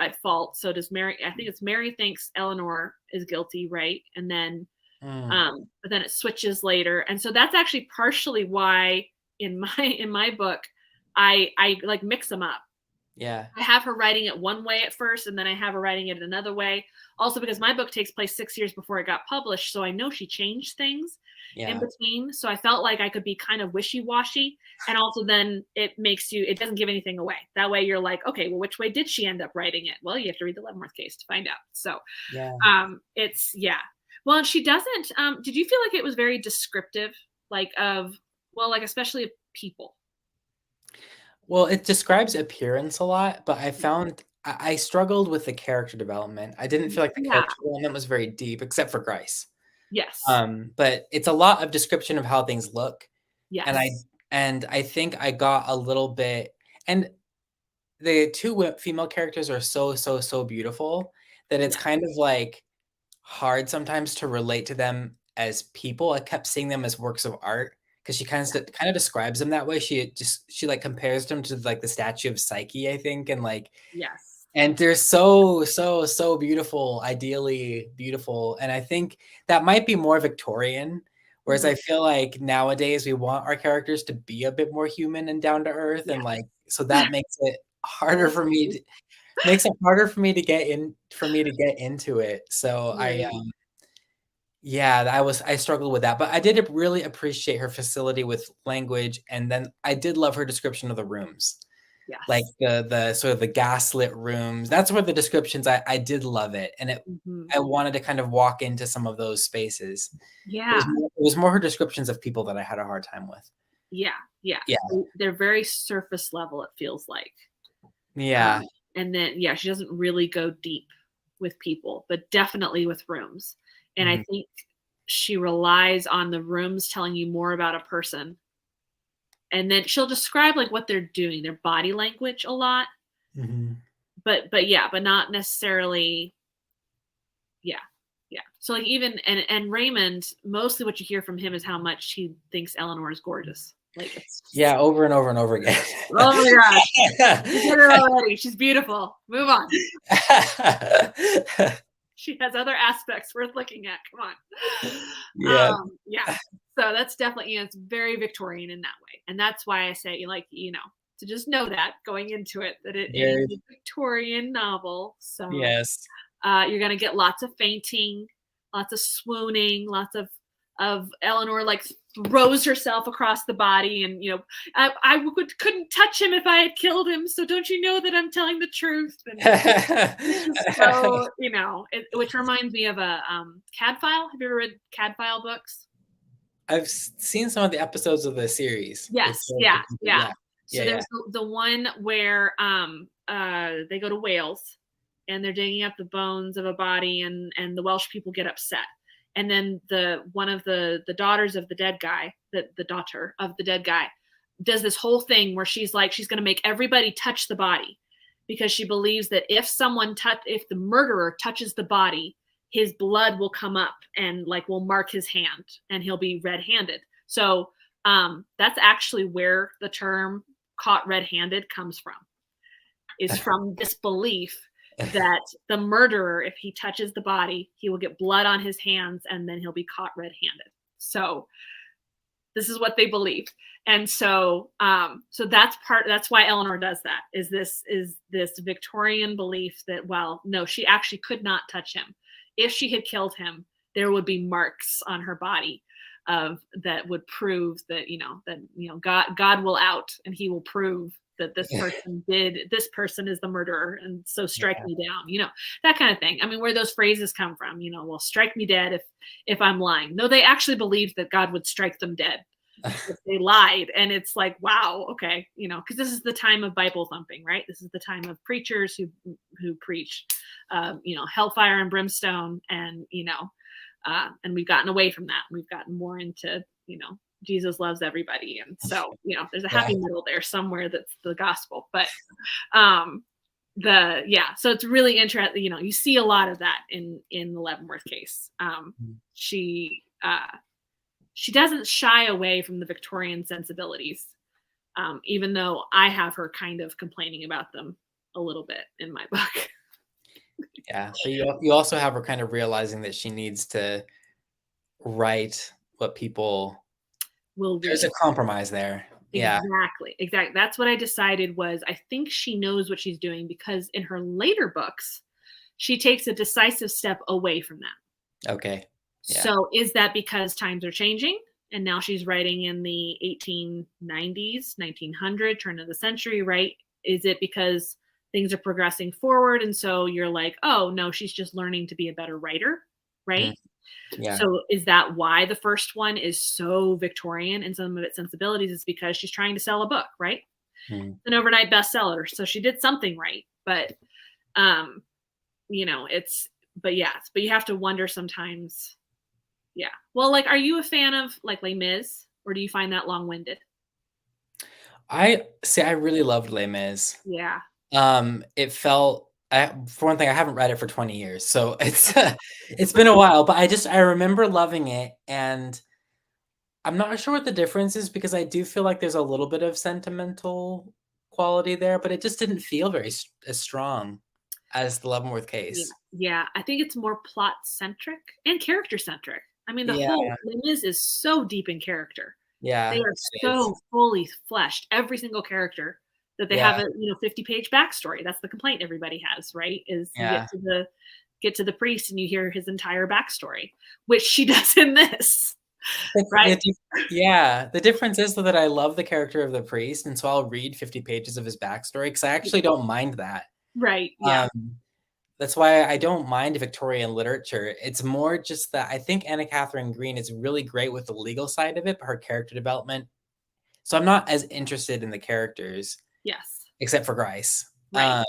at fault. So does Mary? I think it's Mary thinks Eleanor is guilty, right? And then but then it switches later. And so that's actually partially why in my book, I like mix them up. Yeah. I have her writing it one way at first, and then I have her writing it another way. Also because my book takes place 6 years before it got published. So I know she changed things. in between. So I felt like I could be kind of wishy-washy. And also then it doesn't give anything away. That way you're like, okay, well, which way did she end up writing it? Well, you have to read the Leavenworth Case to find out. So well, and she doesn't, did you feel like it was very descriptive, like especially of people? Well, it describes appearance a lot, but I found I struggled with the character development. I didn't feel like the character development was very deep, except for Grice. Yes. But it's a lot of description of how things look. Yes. And I think I got a little bit, and the two female characters are so beautiful that it's kind of like hard sometimes to relate to them as people. I kept seeing them as works of art because she kind of describes them that way. She like compares them to like the statue of Psyche, I think, and like and they're so beautiful, ideally beautiful. And I think that might be more Victorian, whereas I feel like nowadays we want our characters to be a bit more human and down to earth, and like so that makes it harder for me to get into it. So I struggled with that, but I did really appreciate her facility with language, and then I did love her description of the rooms. Yes. Like the sort of the gaslit rooms. That's where the descriptions, I did love it. And I wanted to kind of walk into some of those spaces. Yeah. It was more her descriptions of people that I had a hard time with. Yeah. They're very surface level, it feels like. Yeah. And then, she doesn't really go deep with people, but definitely with rooms. And I think she relies on the rooms telling you more about a person. And then she'll describe like what they're doing, their body language a lot. But not necessarily. Yeah. So like even, and Raymond, mostly what you hear from him is how much he thinks Eleanor is gorgeous. Like it's over and over and over again. Oh my God. You did her already. She's beautiful. Move on. She has other aspects worth looking at. Come on. So that's definitely, it's very Victorian in that way. And that's why I say, to just know that going into it, that it is a Victorian novel. So yes, you're going to get lots of fainting, lots of swooning, lots of Eleanor like throws herself across the body, and I couldn't touch him if I had killed him. So don't you know that I'm telling the truth? And so which reminds me of a Cadfile. Have you ever read Cadfile books? I've seen some of the episodes of the series. Yes, yeah. So there's the one where they go to Wales and they're digging up the bones of a body, and the Welsh people get upset. And then one of the daughters of the dead guy, the daughter of the dead guy, does this whole thing where she's like, she's going to make everybody touch the body, because she believes that if the murderer touches the body, his blood will come up and like will mark his hand, and he'll be red-handed. So that's actually where the term "caught red-handed" comes from, is from this belief that the murderer, if he touches the body, he will get blood on his hands, and then he'll be caught red-handed. So this is what they believe. And so that's why Eleanor does that, is this Victorian belief that, well, no, she actually could not touch him. If she had killed him, there would be marks on her body that would prove that, God will out, and he will prove that this person is the murderer, and so strike me down, that kind of thing. I mean, where those phrases come from, well, strike me dead if I'm lying. No, they actually believed that God would strike them dead if they lied. And it's like, wow, okay, because this is the time of Bible thumping, right? This is the time of preachers who preach, hellfire and brimstone, and and we've gotten away from that. We've gotten more into, Jesus loves everybody. And so, there's a happy middle there somewhere that's the gospel. But so it's really interesting. You see a lot of that in the Leavenworth Case. She doesn't shy away from the Victorian sensibilities, even though I have her kind of complaining about them a little bit in my book. Yeah, but you also have her kind of realizing that she needs to write what people will read. There's a compromise there. Exactly. That's what I decided was, I think she knows what she's doing, because in her later books, she takes a decisive step away from that. Okay. Yeah. So is that because times are changing and now she's writing in the 1890s, 1900, turn of the century, right? Is it because things are progressing forward and so you're like, oh no, she's just learning to be a better writer, right? Yeah. So is that why the first one is so Victorian in some of its sensibilities? Is because she's trying to sell a book, right? An overnight bestseller. So she did something right. But you know, but you have to wonder sometimes. Yeah. Well, like, are you a fan of like Les Mis, or do you find that long-winded? I really loved Les Mis. Yeah. It felt for one thing, I haven't read it for 20 years, so it's been a while, but I remember loving it, and I'm not sure what the difference is because I do feel like there's a little bit of sentimental quality there, but it just didn't feel very as strong as the Leavenworth Yeah. Case. Yeah. I think it's more plot-centric and character-centric. I mean, the Yeah, whole Les Mis is so deep in character. They yeah, are it is. so fully fleshed, every single character, that they Yeah, have a 50-page backstory. That's the complaint everybody has, right? Is you yeah. get to the priest and you hear his entire backstory, which she does in this, right? The difference is though that I love the character of the priest, and so I'll read 50 pages of his backstory because I actually don't mind that. Right. Yeah. That's why I don't mind Victorian literature. It's more just that I think Katharine Green is really great with the legal side of it, but her character development. So I'm not as interested in the characters, Yes. except for Grice. Right.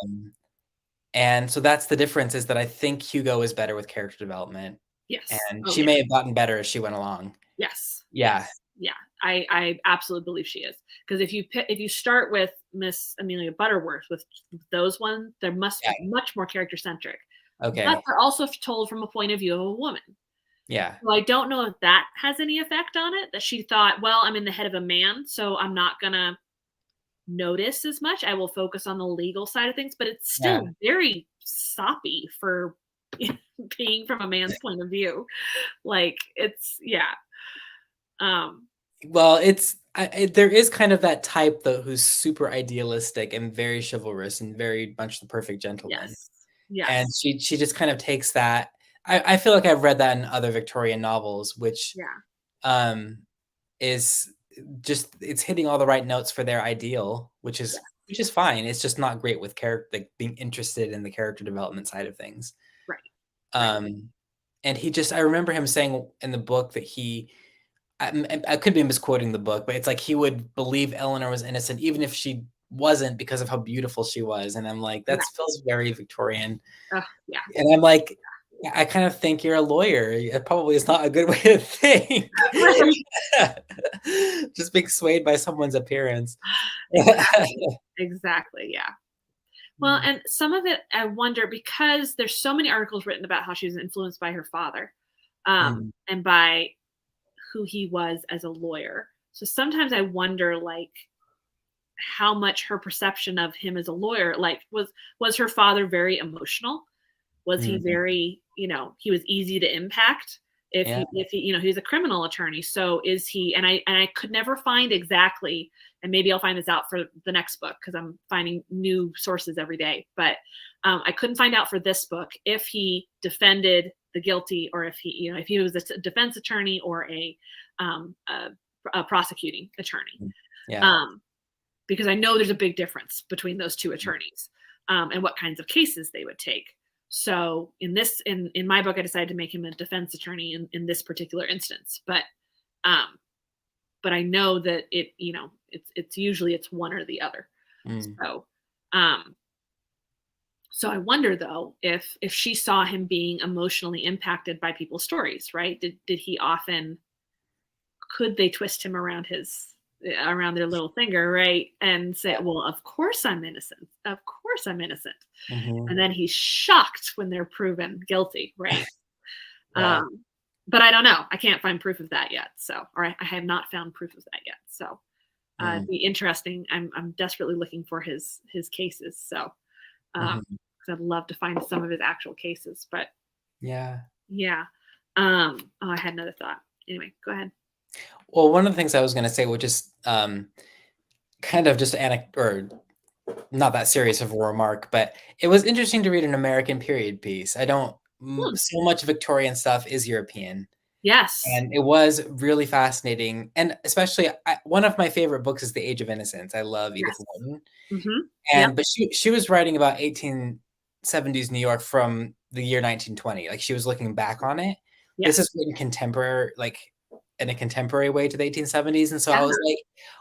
And so that's the difference, is that I think Hugo is better with character development, Yes. and Oh, she yeah. may have gotten better as she went along. Yes. Yeah. Yes. Yeah. I absolutely believe she is, because if you start with Miss Amelia Butterworth with those ones, there must be much more character centric. Okay. But they're also told from a point of view of a woman. Yeah. So I don't know if that has any effect on it, that she thought, well, I'm in the head of a man, so I'm not going to notice as much. I will focus on the legal side of things, but it's still very soppy for being from a man's point of view. Like, it's, yeah. Well, there is kind of that type though who's super idealistic and very chivalrous and very much the perfect gentleman. Yes. Yes. And she just kind of takes that. I feel like I've read that in other Victorian novels, which is just, it's hitting all the right notes for their ideal, which is fine. It's just not great with character, like being interested in the character development side of things. Right. And I remember him saying in the book that I could be misquoting the book, but it's like he would believe Eleanor was innocent even if she wasn't, because of how beautiful she was. And I'm like, that feels very Victorian. Yeah. And I'm like, I kind of think you're a lawyer. It probably is not a good way to think. Just being swayed by someone's appearance. Exactly. Yeah. Well, and some of it, I wonder, because there's so many articles written about how she was influenced by her father, and by who he was as a lawyer. So sometimes I wonder, like, how much her perception of him as a lawyer, like, was her father very emotional? Was he very, he was easy to impact? If he, he's a criminal attorney. So is he, and I could never find exactly, and maybe I'll find this out for the next book, because I'm finding new sources every day, but I couldn't find out for this book if he defended the guilty, or if he, if he was a defense attorney or a prosecuting attorney. Because I know there's a big difference between those two attorneys, and what kinds of cases they would take. So in my book, I decided to make him a defense attorney in this particular instance. But I know that it's usually it's one or the other. So I wonder though if she saw him being emotionally impacted by people's stories, right? Did he often, could they twist him around their little finger, right? And say, well, of course I'm innocent. Of course I'm innocent. And then he's shocked when they're proven guilty, right? But I don't know. I can't find proof of that yet. Or I have not found proof of that yet. So it'd be interesting. I'm desperately looking for his cases. So I'd love to find some of his actual cases. But yeah. I had another thought. Anyway, go ahead. Well, one of the things I was going to say, which is kind of just or not that serious of a remark, but it was interesting to read an American period piece. I don't, so much Victorian stuff is European. Yes. And it was really fascinating. And especially, one of my favorite books is The Age of Innocence. I love Edith Yes. Wharton. Yep. But she was writing about 1870s New York from the year 1920. Like, she was looking back on it. This Yes. is written contemporary, like in a contemporary way to the 1870s. And so Yeah. I was like,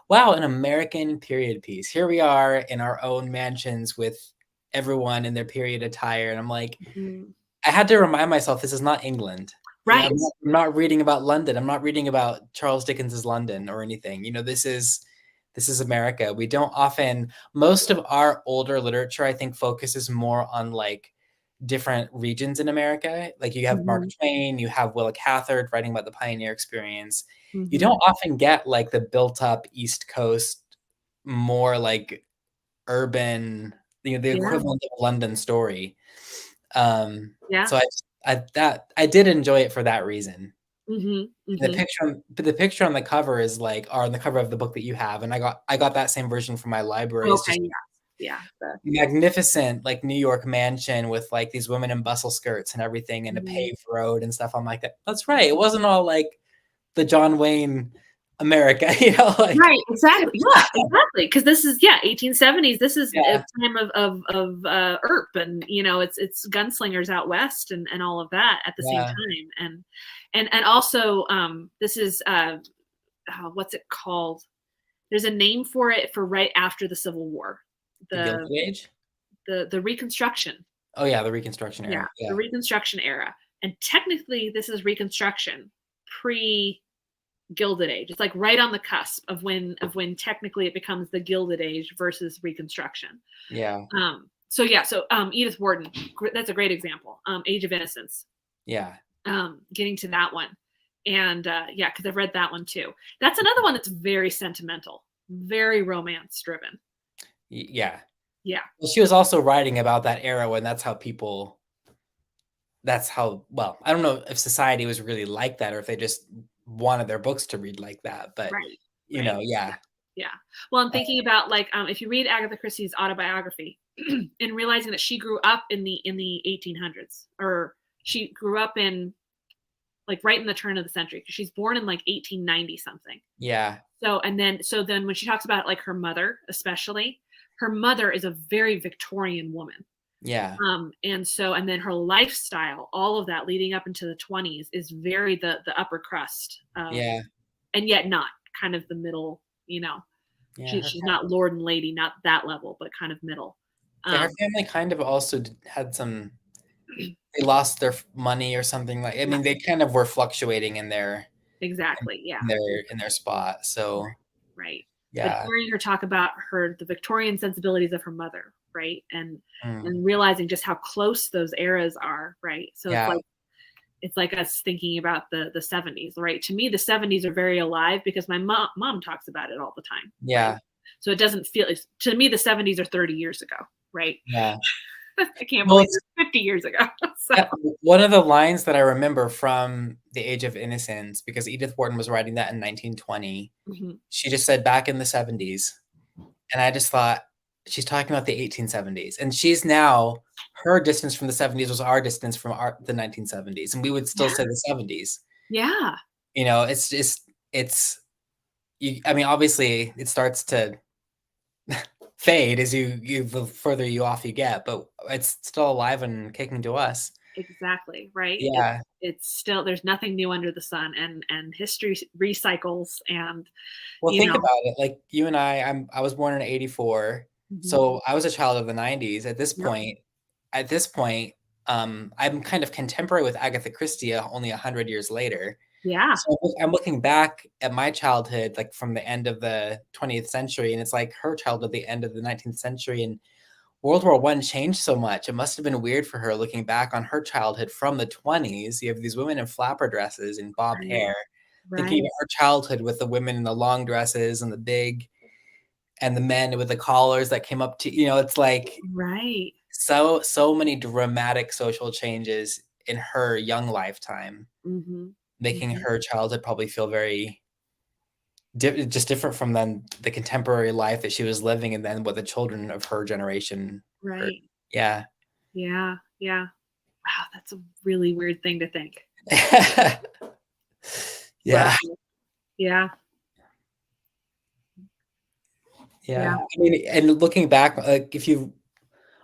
wow, an American period piece. Here we are in our own mansions with everyone in their period attire. And I'm like, I had to remind myself, this is not England. Right. I'm not reading about London. I'm not reading about Charles Dickens's London or anything. This is America. We don't often, most of our older literature, I think, focuses more on like different regions in America. Like, you have Mark Twain, you have Willa Cather writing about the pioneer experience. You don't often get like the built up East Coast, more like urban, the equivalent of London story. So I did enjoy it for that reason. The picture on the cover is like, or on the cover of the book that you have, and I got that same version from my library. It's just magnificent, like New York mansion with like these women in bustle skirts and everything, and a paved road and stuff. I'm like, that's right. It wasn't all like the John Wayne America, like, right, exactly. Yeah, exactly. Because this is 1870s. This is a time of Earp, and it's gunslingers out west and all of that at the same time, and also this is what's it called? There's a name for it for right after the Civil War. The Gilded Age? The Reconstruction. Oh yeah, the Reconstruction era. Yeah, the Reconstruction era. And technically this is Reconstruction pre-Gilded Age. It's like right on the cusp of when technically it becomes the Gilded Age versus Reconstruction. Yeah. So Edith Wharton, that's a great example. Age of Innocence. Yeah. Getting to that one. And because I've read that one too. That's another one that's very sentimental, very romance driven. Yeah. Yeah. Well, she was also writing about that era when well, I don't know if society was really like that, or if they just wanted their books to read like that, but yeah. Well, I'm thinking about like if you read Agatha Christie's autobiography and realizing that she grew up in the 1800s, or she grew up in like right in the turn of the century, because she's born in like 1890 something. Yeah. So then when she talks about like her mother, especially, her mother is a very Victorian woman. Yeah. And then her lifestyle, all of that leading up into the 20s, is very the upper crust. Yeah. And yet not kind of the middle, she's not lord and lady, not that level, but kind of middle. Her family kind of also had some, they lost their money or something, like, I mean, they kind of were fluctuating in their in their spot. So right. Yeah. But hearing her talk about the Victorian sensibilities of her mother, right, and realizing just how close those eras are, right. So it's like us thinking about the 70s, right? To me, the 70s are very alive because my mom talks about it all the time. Yeah. Right? So it doesn't feel, to me, the 70s are 30 years ago, right? Yeah. I can't believe it's 50 years ago. One of the lines that I remember from The Age of Innocence, because Edith Wharton was writing that in 1920, she just said back in the 70s. And I just thought, she's talking about the 1870s. And she's now, her distance from the 70s was our distance from the 1970s. And we would still say the 70s. Yeah. It's just, I mean, obviously it starts to fade as the further off you get, but it's still alive and kicking to us. Exactly, right? Yeah. It's still, there's nothing new under the sun, and history recycles. And well, think about it, like you and I was born in 84, so I was a child of the 90s. At this point, I'm kind of contemporary with Agatha Christie only 100 years later. Yeah. So I'm looking back at my childhood, like from the end of the 20th century, and it's like her childhood, the end of the 19th century, and World War I changed so much. It must have been weird for her looking back on her childhood from the 20s. You have these women in flapper dresses and bobbed hair, thinking about her childhood with the women in the long dresses and the men with the collars that came up to, it's like so many dramatic social changes in her young lifetime, making her childhood probably feel very just different from then the contemporary life that she was living, and then what the children of her generation heard. Yeah. Wow, that's a really weird thing to think. Yeah. Yeah. Yeah. I mean, and looking back, like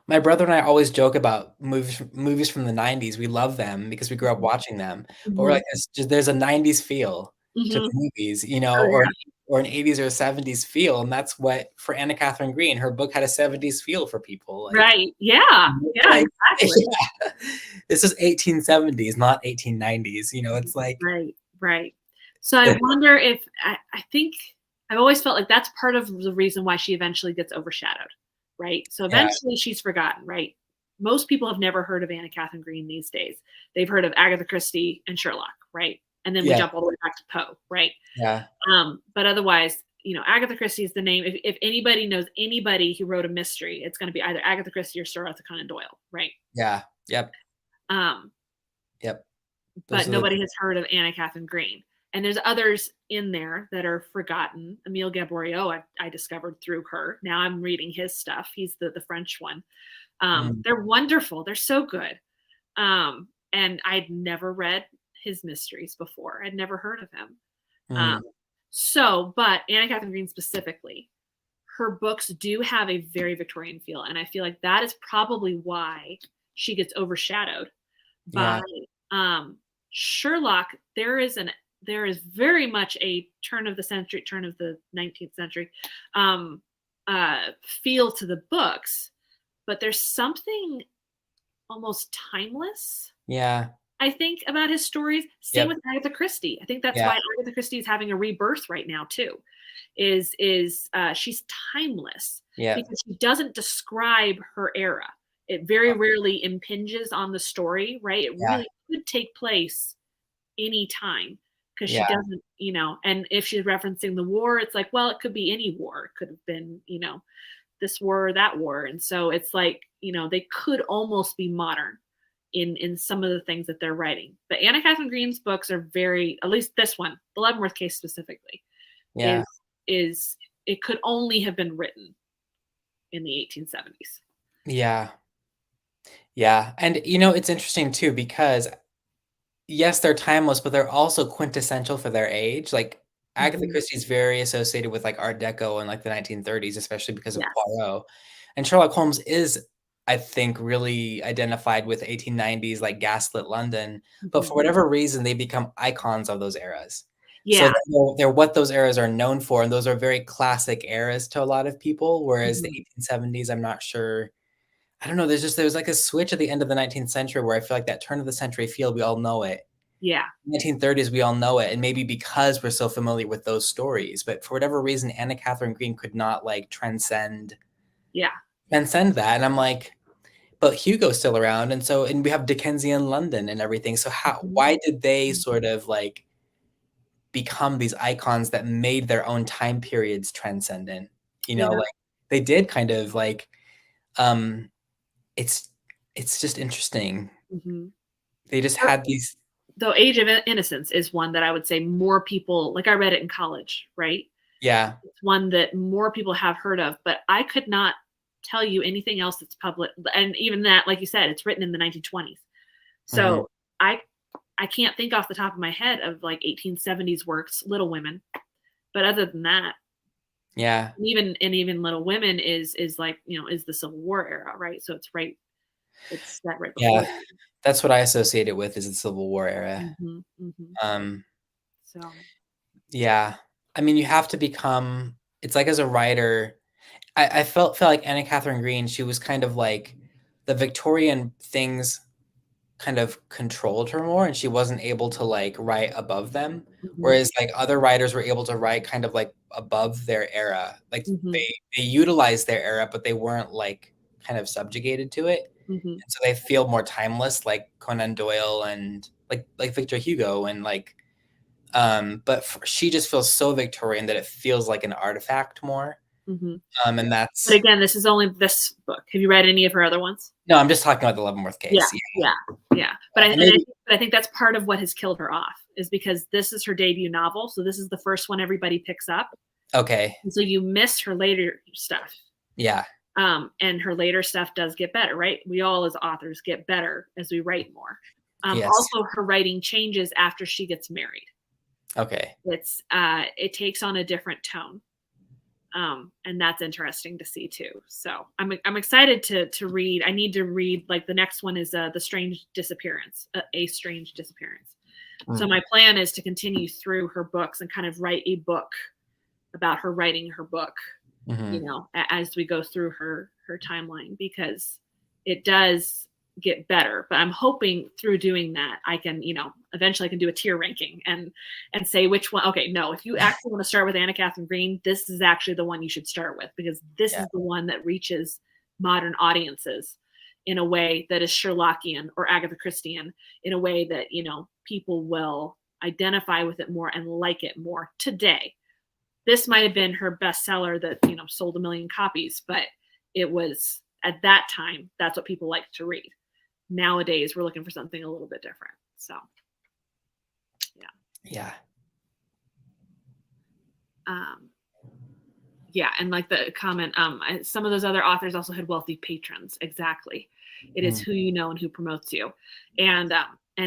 my brother and I always joke about movies from the 90s. We love them because we grew up watching them. But we're like, there's a 90s feel to the movies, Oh, or an 80s or a 70s feel. And that's what, for Anna Katharine Green, her book had a 70s feel for people. Like, right. Yeah. Yeah, exactly. Yeah. This is 1870s, not 1890s. It's like, Right. So I wonder if I think I've always felt like that's part of the reason why she eventually gets overshadowed, right? So eventually she's forgotten, right? Most people have never heard of Anna Katharine Green these days. They've heard of Agatha Christie and Sherlock, right? And then we jump all the way back to Poe, right? Yeah. But otherwise, Agatha Christie is the name. If anybody knows anybody who wrote a mystery, it's going to be either Agatha Christie or Sir Arthur Conan Doyle, right? Yeah. Yep. Yep. But nobody has heard of Anna Katharine Green. And there's others in there that are forgotten. Emile Gaboriau, I discovered through her. Now I'm reading his stuff. He's the French one. They're wonderful. They're so good. And I'd never read his mysteries before. I'd never heard of him. But Anna Katharine Green specifically, her books do have a very Victorian feel. And I feel like that is probably why she gets overshadowed by Sherlock. There is very much a turn of the 19th century feel to the books, but there's something almost timeless. Yeah. I think about his stories. Same with Agatha Christie. I think that's why Agatha Christie is having a rebirth right now too. Is she's timeless because she doesn't describe her era. It very rarely impinges on the story, right? It really could take place anytime because she doesn't, and if she's referencing the war, it's like, well, it could be any war. It could have been, this war or that war. And so it's like, they could almost be modern in some of the things that they're writing. But Anna Katharine Green's books are very, at least this one, the Leavenworth Case specifically, is it could only have been written in the 1870s. Yeah. Yeah. And, it's interesting too, because yes, they're timeless, but they're also quintessential for their age. Like Agatha Christie's very associated with like Art Deco and like the 1930s, especially because of Poirot. And Sherlock Holmes is, I think, really identified with 1890s, like gaslit London. But for whatever reason, they become icons of those eras. Yeah. So they're what those eras are known for. And those are very classic eras to a lot of people. Whereas the 1870s, I'm not sure. I don't know. There was like a switch at the end of the 19th century where I feel like that turn of the century feel, we all know it. Yeah. 1930s, we all know it. And maybe because we're so familiar with those stories, but for whatever reason, Anna Katharine Green could not like transcend that. And I'm like, but Hugo's still around. And we have Dickensian London and everything. So why did they sort of like become these icons that made their own time periods transcendent? Like they did kind of like, it's just interesting. They just had these. The Age of Innocence is one that I would say more people, like I read it in college, right? Yeah. It's one that more people have heard of, but I could not tell you anything else that's public. And even that, like you said, it's written in the 1920s. So I can't think off the top of my head of like 1870s works, Little Women. But other than that, even Little Women is like, is the Civil War era, right? So it's that right before. Yeah. That's what I associate it with, is the Civil War era. Yeah. I mean, you have to become, it's like as a writer, I felt like Anna Katharine Green, she was kind of like the Victorian things kind of controlled her more, and she wasn't able to like write above them. Whereas like other writers were able to write kind of like above their era. Like they utilized their era, but they weren't like kind of subjugated to it. And so they feel more timeless, like Conan Doyle and like Victor Hugo and like, but she just feels so Victorian that it feels like an artifact more. And that's. But again, this is only this book. Have you read any of her other ones? No, I'm just talking about the Leavenworth Case. Yeah. But I think that's part of what has killed her off, is because this is her debut novel. So this is the first one everybody picks up. Okay. And so you miss her later stuff. Yeah. And her later stuff does get better, right? We all as authors get better as we write more. Yes. Also, her writing changes after she gets married. Okay. It takes on a different tone. And that's interesting to see too. So I'm excited to read. I need to read, like, the next one is The Strange Disappearance, A Strange Disappearance. So my plan is to continue through her books and kind of write a book about her writing her book, you know, as we go through her timeline, because it does get better. But I'm hoping through doing that, I can, you know, eventually I can do a tier ranking and say which one. Okay, no, if you actually want to start with Katharine Green, this is actually the one you should start with, because this is the one that reaches modern audiences in a way that is Sherlockian or Agatha Christian, in a way that, you know, people will identify with it more and like it more today. This might have been her bestseller that, you know, sold 1 million copies, but it was, at that time, that's what people liked to read. Nowadays, we're looking for something a little bit different. So, yeah. Yeah, and like the comment, some of those other authors also had wealthy patrons. Exactly, it is who you know and who promotes you, and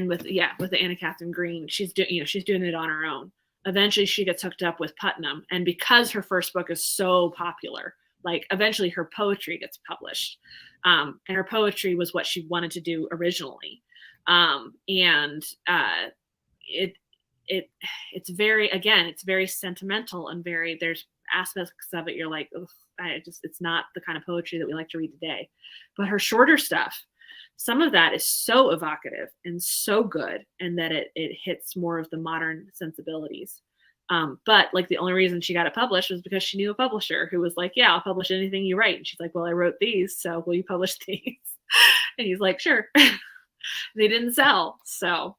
with the Katharine Green, she's doing it on her own. Eventually, she gets hooked up with Putnam, and because her first book is so popular, like, eventually her poetry gets published, and her poetry was what she wanted to do originally, it's very sentimental and there's aspects of it you're like, it's not the kind of poetry that we like to read today. But her shorter stuff, some of that is so evocative and so good, and that it hits more of the modern sensibilities. But like, the only reason she got it published was because she knew a publisher who was like, yeah, I'll publish anything you write. And she's like, well, I wrote these, so will you publish these? And he's like, sure. They didn't sell, so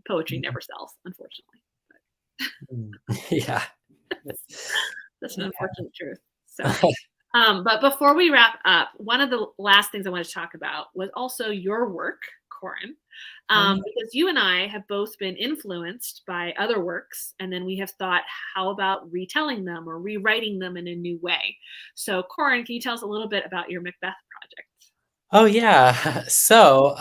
poetry never sells, unfortunately. Yeah. That's an unfortunate truth. So, but before we wrap up, one of the last things I wanted to talk about was also your work, Corin, because you and I have both been influenced by other works, and then we have thought, how about retelling them or rewriting them in a new way? So, Corin, can you tell us a little bit about your Macbeth project? Oh, yeah. So,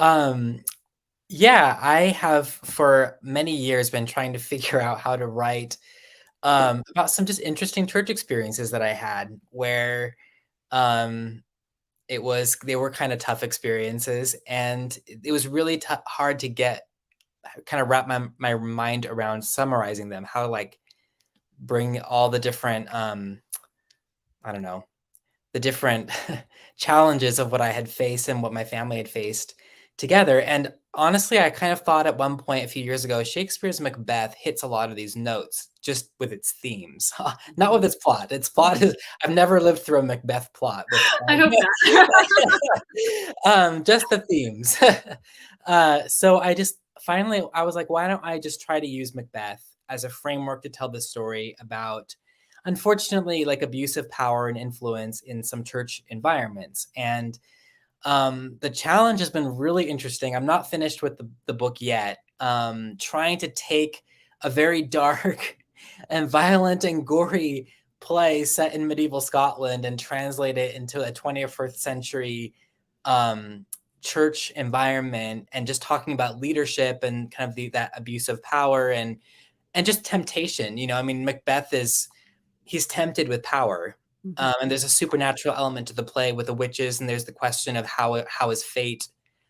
yeah, I have for many years been trying to figure out how to write about some just interesting church experiences that I had, where they were kind of tough experiences, and it was really hard to kind of wrap my mind around summarizing them, how to, like, bring all the different I don't know, the different challenges of what I had faced and what my family had faced together. And honestly, I kind of thought at one point a few years ago, Shakespeare's Macbeth hits a lot of these notes just with its themes, not with its plot. Its plot is, I've never lived through a Macbeth plot before. I hope not. Just the themes. So I was like, why don't I just try to use Macbeth as a framework to tell the story about, unfortunately, like, abuse of power and influence in some church environments. And the challenge has been really interesting. I'm not finished with the book yet. Trying to take a very dark and violent and gory play set in medieval Scotland and translate it into a 21st century church environment, and just talking about leadership and kind of that abuse of power and just temptation. You know, I mean, Macbeth he's tempted with power. And there's a supernatural element to the play with the witches, and there's the question of how is fate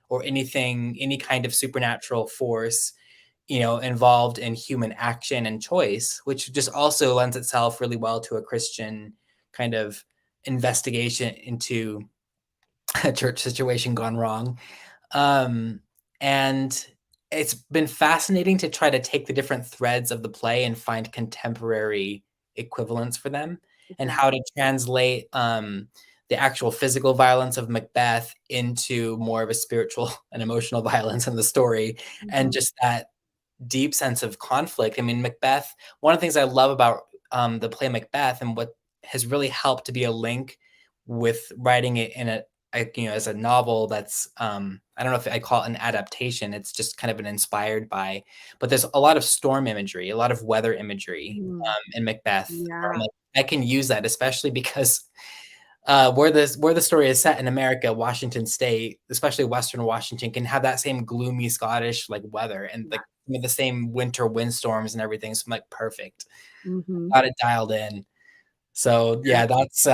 or any kind of supernatural force, you know, involved in human action and choice, which just also lends itself really well to a Christian kind of investigation into a church situation gone wrong. And it's been fascinating to try to take the different threads of the play and find contemporary equivalents for them, and how to translate the actual physical violence of Macbeth into more of a spiritual and emotional violence in the story, and just that deep sense of conflict. I mean, Macbeth, one of the things I love about the play Macbeth, and what has really helped to be a link with writing it in as a novel that's, I don't know if I call it an adaptation. It's just kind of an inspired by, but there's a lot of storm imagery, a lot of weather imagery in Macbeth. Yeah. Like, I can use that, especially because where the story is set in America, Washington State, especially Western Washington, can have that same gloomy Scottish like weather, and like some of the same winter windstorms and everything. So I'm like, perfect. Mm-hmm. Got it dialed in. So yeah, that's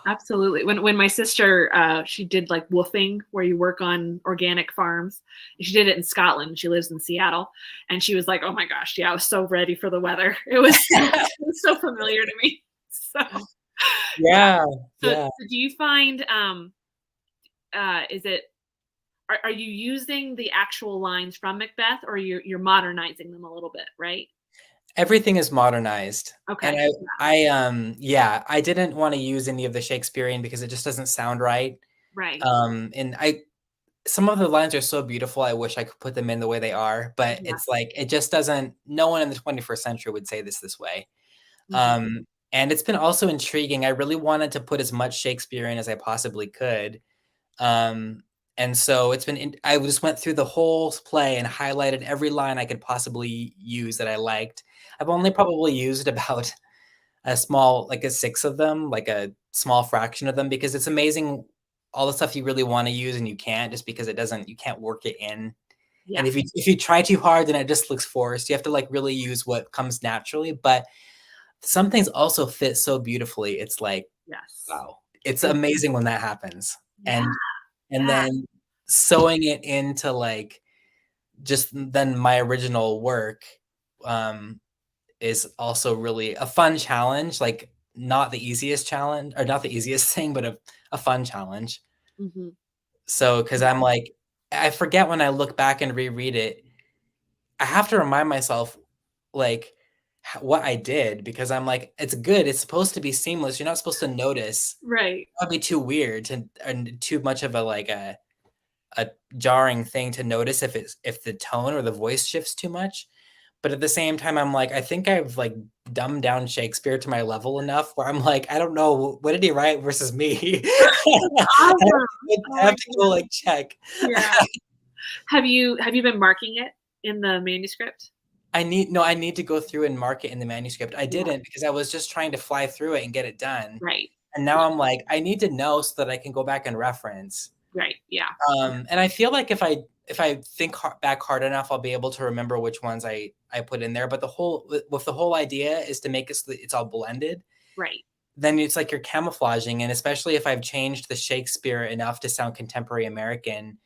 Absolutely. When my sister she did like woofing, where you work on organic farms. She did it in Scotland. She lives in Seattle, and she was like, "Oh my gosh, yeah, I was so ready for the weather. It was, it was so familiar to me." So yeah, So, yeah. so do you find is it are you using the actual lines from Macbeth, or you're modernizing them a little bit, right? Everything is modernized. And Okay. yeah, I didn't want to use any of the Shakespearean because it just doesn't sound right. Right. And some of the lines are so beautiful, I wish I could put them in the way they are, but Yeah. it's like, it just doesn't, no one in the 21st century would say this way. Mhm. And it's been also intriguing. I really wanted to put as much Shakespeare in as I possibly could. Um, and so I just went through the whole play and highlighted every line I could possibly use that I liked. I've only probably used about like a six of them, like a small fraction of them, because it's amazing all the stuff you really want to use and you can't, just because you can't work it in. Yeah. And if you try too hard, then it just looks forced. You have to like really use what comes naturally. But some things also fit so beautifully. It's like, Yes. wow, it's Mhm. amazing when that happens. Yeah. And Yeah. then sewing it into like just then my original work is also really a fun challenge, like not the easiest challenge or not the easiest thing, but a fun challenge. Hmm. So, because I'm like, I forget when I look back and reread it, I have to remind myself like what I did, because I'm like, it's good. It's supposed to be seamless. You're not supposed to notice. Right. That'd be too weird and too much of a jarring thing to notice if the tone or the voice shifts too much. But at the same time, I'm like, I think I've like dumbed down Shakespeare to my level enough where I'm like, I don't know, what did he write versus me? Awesome. Oh I my have to go God. like check. Yeah. Have you been marking it in the manuscript? I need to go through and mark it in the manuscript. I Yeah. didn't, because I was just trying to fly through it and get it done. Right. And now I'm like, I need to know so that I can go back and reference. Right. Yeah. And I feel like if I think back hard enough, I'll be able to remember which ones I put in there. But the whole idea is to make it so that it's all blended. Right. Then it's like you're camouflaging, and especially if I've changed the Shakespeare enough to sound contemporary American,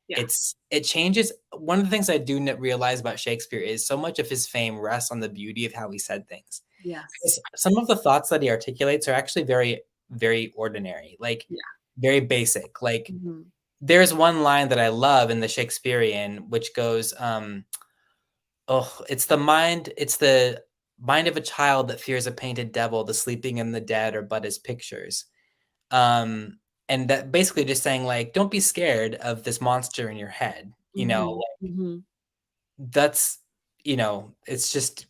Yeah. it changes. One of the things I do realize about Shakespeare is so much of his fame rests on the beauty of how he said things. Yes. Because some of the thoughts that he articulates are actually very, very ordinary, like Yeah. very basic. Like Hmm. there's one line that I love in the Shakespearean, which goes, "Oh, it's the mind of a child that fears a painted devil. The sleeping and the dead are but his pictures." Um, and that basically just saying like, don't be scared of this monster in your head. Hmm. Hmm. That's, it's just,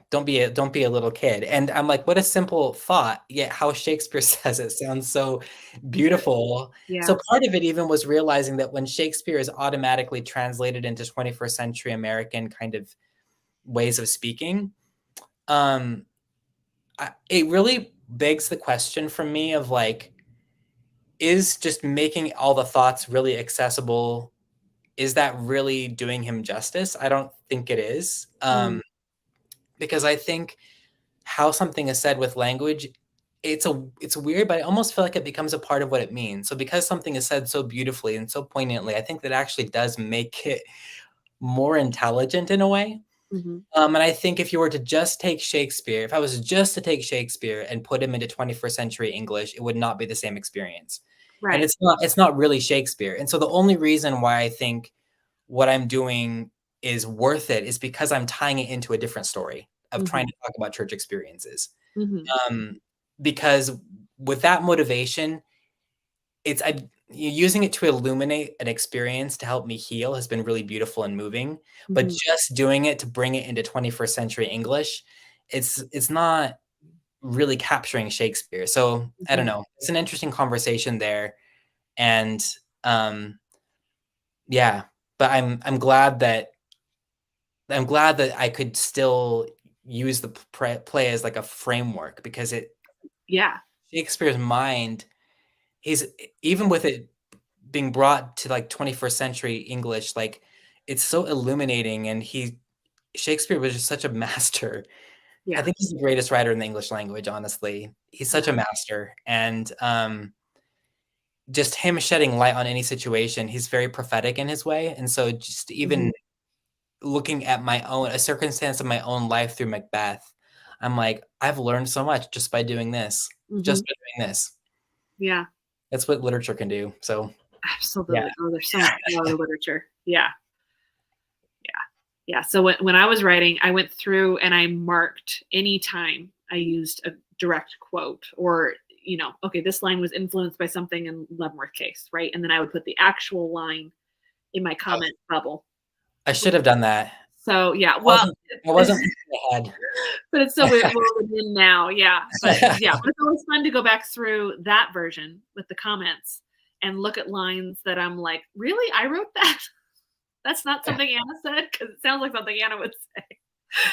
don't be a little kid. And I'm like, what a simple thought, yet how Shakespeare says it sounds so beautiful. Yeah. So part of it even was realizing that when Shakespeare is automatically translated into 21st century American kind of ways of speaking, um, it really begs the question for me of like, is just making all the thoughts really accessible, is that really doing him justice? I don't think it is. Mm. Because I think how something is said with language, it's weird, but I almost feel like it becomes a part of what it means. So because something is said so beautifully and so poignantly, I think that actually does make it more intelligent in a way. Hmm. And I think if you were to just take Shakespeare, if I was just to take Shakespeare and put him into 21st century English, it would not be the same experience. And Right. it's not really Shakespeare. And so the only reason why I think what I'm doing is worth it is because I'm tying it into a different story of trying Hmm. to talk about church experiences. Hmm. Um, because with that motivation, using it to illuminate an experience to help me heal has been really beautiful and moving. But Hmm. just doing it to bring it into 21st century English, it's not really capturing Shakespeare. So I don't Hmm. know. It's an interesting conversation there, and um, yeah. But I'm glad that I could still use the play as like a framework, because Yeah. Shakespeare's mind, he's even with it being brought to like 21st century English, like it's so illuminating, and Shakespeare was just such a master. I Yeah. think he's the greatest writer in the English language, honestly. He's such a master. And just him shedding light on any situation, he's very prophetic in his way. And so just even looking at a circumstance of my own life through Macbeth, I'm like, I've learned so much just by doing this. Just by doing this. Yeah. That's what literature can do. So absolutely. yeah. Oh, there's so much more literature. Yeah. Yeah. So when I was writing, I went through and I marked any time I used a direct quote or, okay, this line was influenced by something in Leavenworth Case, right? And then I would put the actual line in my comment bubble. I should have done that. So yeah, well, I wasn't thinking ahead. But it's so weird in now, yeah. But yeah, but it's always fun to go back through that version with the comments and look at lines that I'm like, really? I wrote that? That's not something Anna said? Because it sounds like something Anna would say.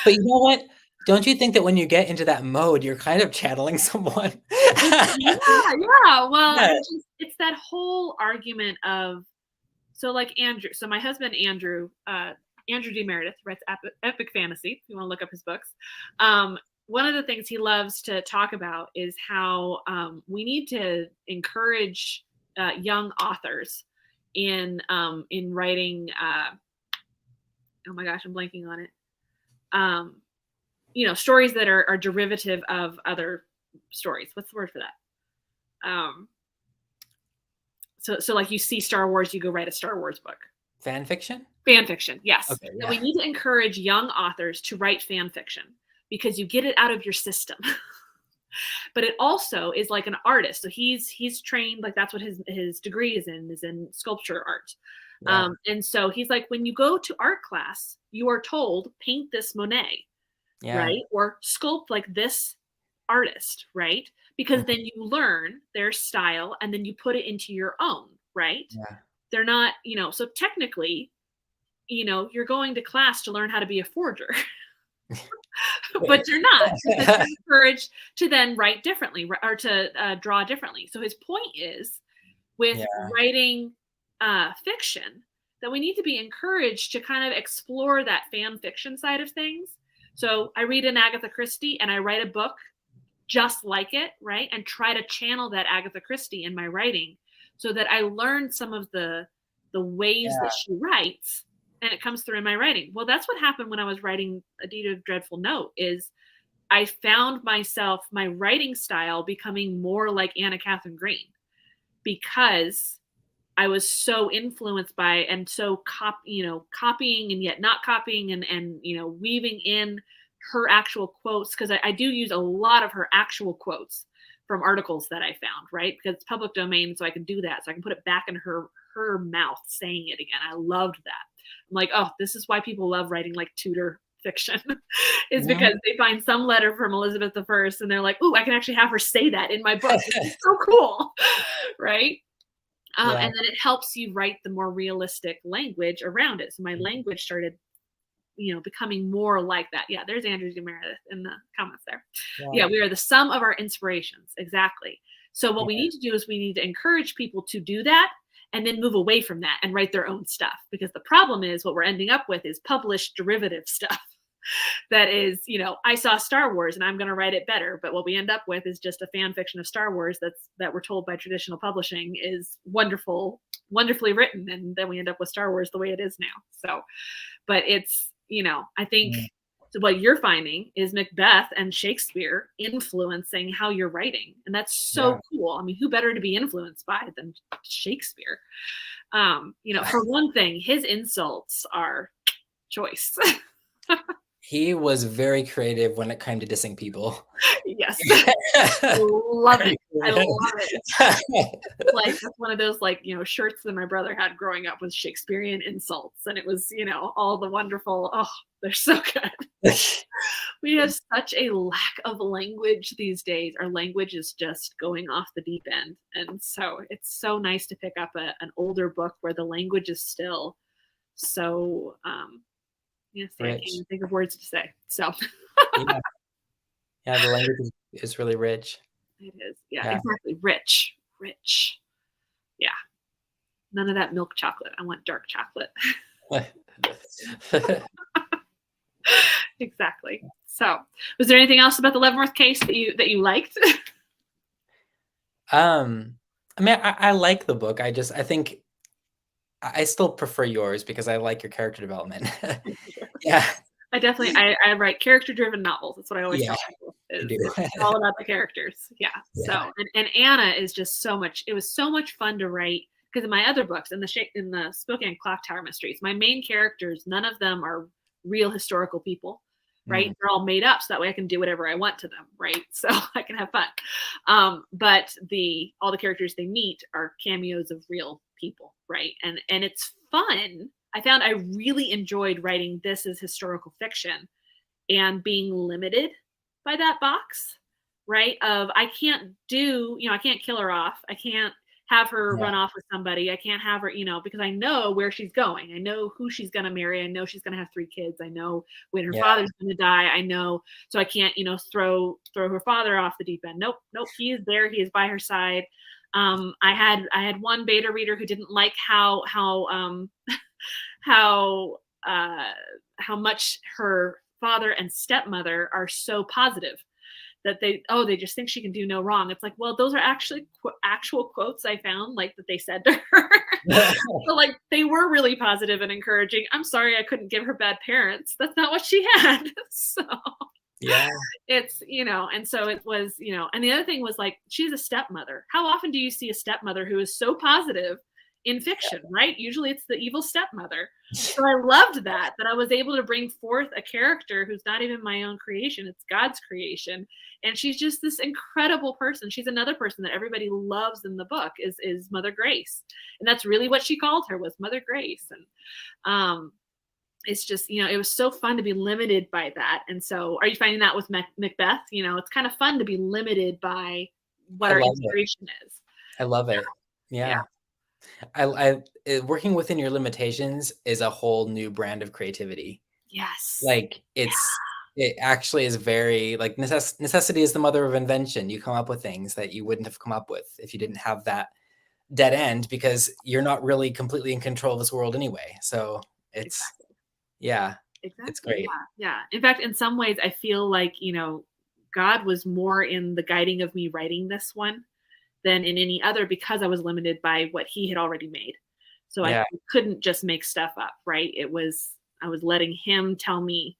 But you know what? Don't you think that when you get into that mode, you're kind of channeling someone? Yeah. Well, yeah. It's that whole argument of, so like Andrew, so my husband, Andrew D. Meredith writes epic fantasy. If you want to look up his books. One of the things he loves to talk about is how we need to encourage young authors in writing. Oh my gosh, I'm blanking on it. Stories that are derivative of other stories. What's the word for that? So like you see Star Wars, you go write a Star Wars book. Fan fiction? Fan fiction, yes. Okay, yeah. So we need to encourage young authors to write fan fiction because you get it out of your system. But it also is like an artist. So he's trained, like that's what his degree is in sculpture art. Yeah. And so he's like, when you go to art class, you are told, paint this Monet, right? Or sculpt like this artist, right? Because then you learn their style and then you put it into your own, right? Yeah. They're not, so technically, you're going to class to learn how to be a forger. But you're not. You're encouraged to then write differently or to draw differently. So his point is with writing fiction that we need to be encouraged to kind of explore that fan fiction side of things. So I read an Agatha Christie and I write a book just like it, right? And try to channel that Agatha Christie in my writing so that I learn some of the ways that she writes and it comes through in my writing. Well, that's what happened when I was writing A Deed of Dreadful Note is I found myself, my writing style becoming more like Anna Katharine Green because I was so influenced by and so copying and yet not copying and weaving in her actual quotes because I do use a lot of her actual quotes from articles that I found, right? Because it's public domain, so I can do that. So I can put it back in her mouth saying it again. I loved that. I'm like, oh, this is why people love writing like Tudor fiction is because they find some letter from Elizabeth I and they're like, ooh, I can actually have her say that in my book. It's so cool, right? And then it helps you write the more realistic language around it. So my language started becoming more like that. Yeah, there's Andrew D. Meredith in the comments there. Yeah, we are the sum of our inspirations. Exactly. So what we need to do is we need to encourage people to do that and then move away from that and write their own stuff. Because the problem is what we're ending up with is published derivative stuff. That is, I saw Star Wars and I'm going to write it better. But what we end up with is just a fan fiction of Star Wars that we're told by traditional publishing is wonderfully written. And then we end up with Star Wars the way it is now. So, but it's, I think what you're finding is Macbeth and Shakespeare influencing how you're writing. And that's so cool. I mean, who better to be influenced by than Shakespeare? For one thing, his insults are choice. He was very creative when it came to dissing people. Yes. Love it. I love it. Like that's one of those shirts that my brother had growing up with Shakespearean insults. And it was, all the wonderful, they're so good. We have such a lack of language these days. Our language is just going off the deep end. And so it's so nice to pick up an older book where the language is still so yes, I can't even think of words to say. So the language is really rich. It is. Yeah, exactly. Rich. Yeah. None of that milk chocolate. I want dark chocolate. Exactly. So, was there anything else about the Leavenworth Case that you liked? I mean, I like the book. I think I still prefer yours because I like your character development. Yeah. I write character-driven novels. That's what I always tell people. It's all about the characters. Yeah. So, and Anna is just so much. It was so much fun to write because in my other books, in the Spokane Clock Tower mysteries, my main characters, none of them are real historical people. Right? They're all made up, so that way I can do whatever I want to them. Right? So I can have fun. But all the characters they meet are cameos of real people. Right? And it's fun. I found I really enjoyed writing this as historical fiction and being limited by that box, right? Of I can't kill her off. I can't have her run off with somebody. I can't have her, because I know where she's going. I know who she's going to marry. I know she's going to have 3 kids. I know when her father's going to die. I know, so I can't, throw her father off the deep end. Nope. He is there. He is by her side. I had one beta reader who didn't like how much her father and stepmother are so positive that they just think she can do no wrong. It's like, well, those are actually actual quotes I found, like that they said to her. So like they were really positive and encouraging. I'm sorry I couldn't give her bad parents. That's not what she had. So yeah, it's, and so it was, and the other thing was like, she's a stepmother. How often do you see a stepmother who is so positive in fiction, right? Usually it's the evil stepmother. So I loved that I was able to bring forth a character who's not even my own creation. It's God's creation. And she's just this incredible person. She's another person that everybody loves in the book is Mother Grace. And that's really what she called her, was Mother Grace. And it's just, it was so fun to be limited by that. And so are you finding that with Macbeth? It's kind of fun to be limited by what our inspiration is. I love it. Yeah. I working within your limitations is a whole new brand of creativity. Yes. Like it actually is very like necessity is the mother of invention. You come up with things that you wouldn't have come up with if you didn't have that dead end, because you're not really completely in control of this world anyway. So it's it's great. Yeah. In fact, in some ways I feel like, God was more in the guiding of me writing this one than in any other, because I was limited by what he had already made. So I couldn't just make stuff up, right? I was letting him tell me,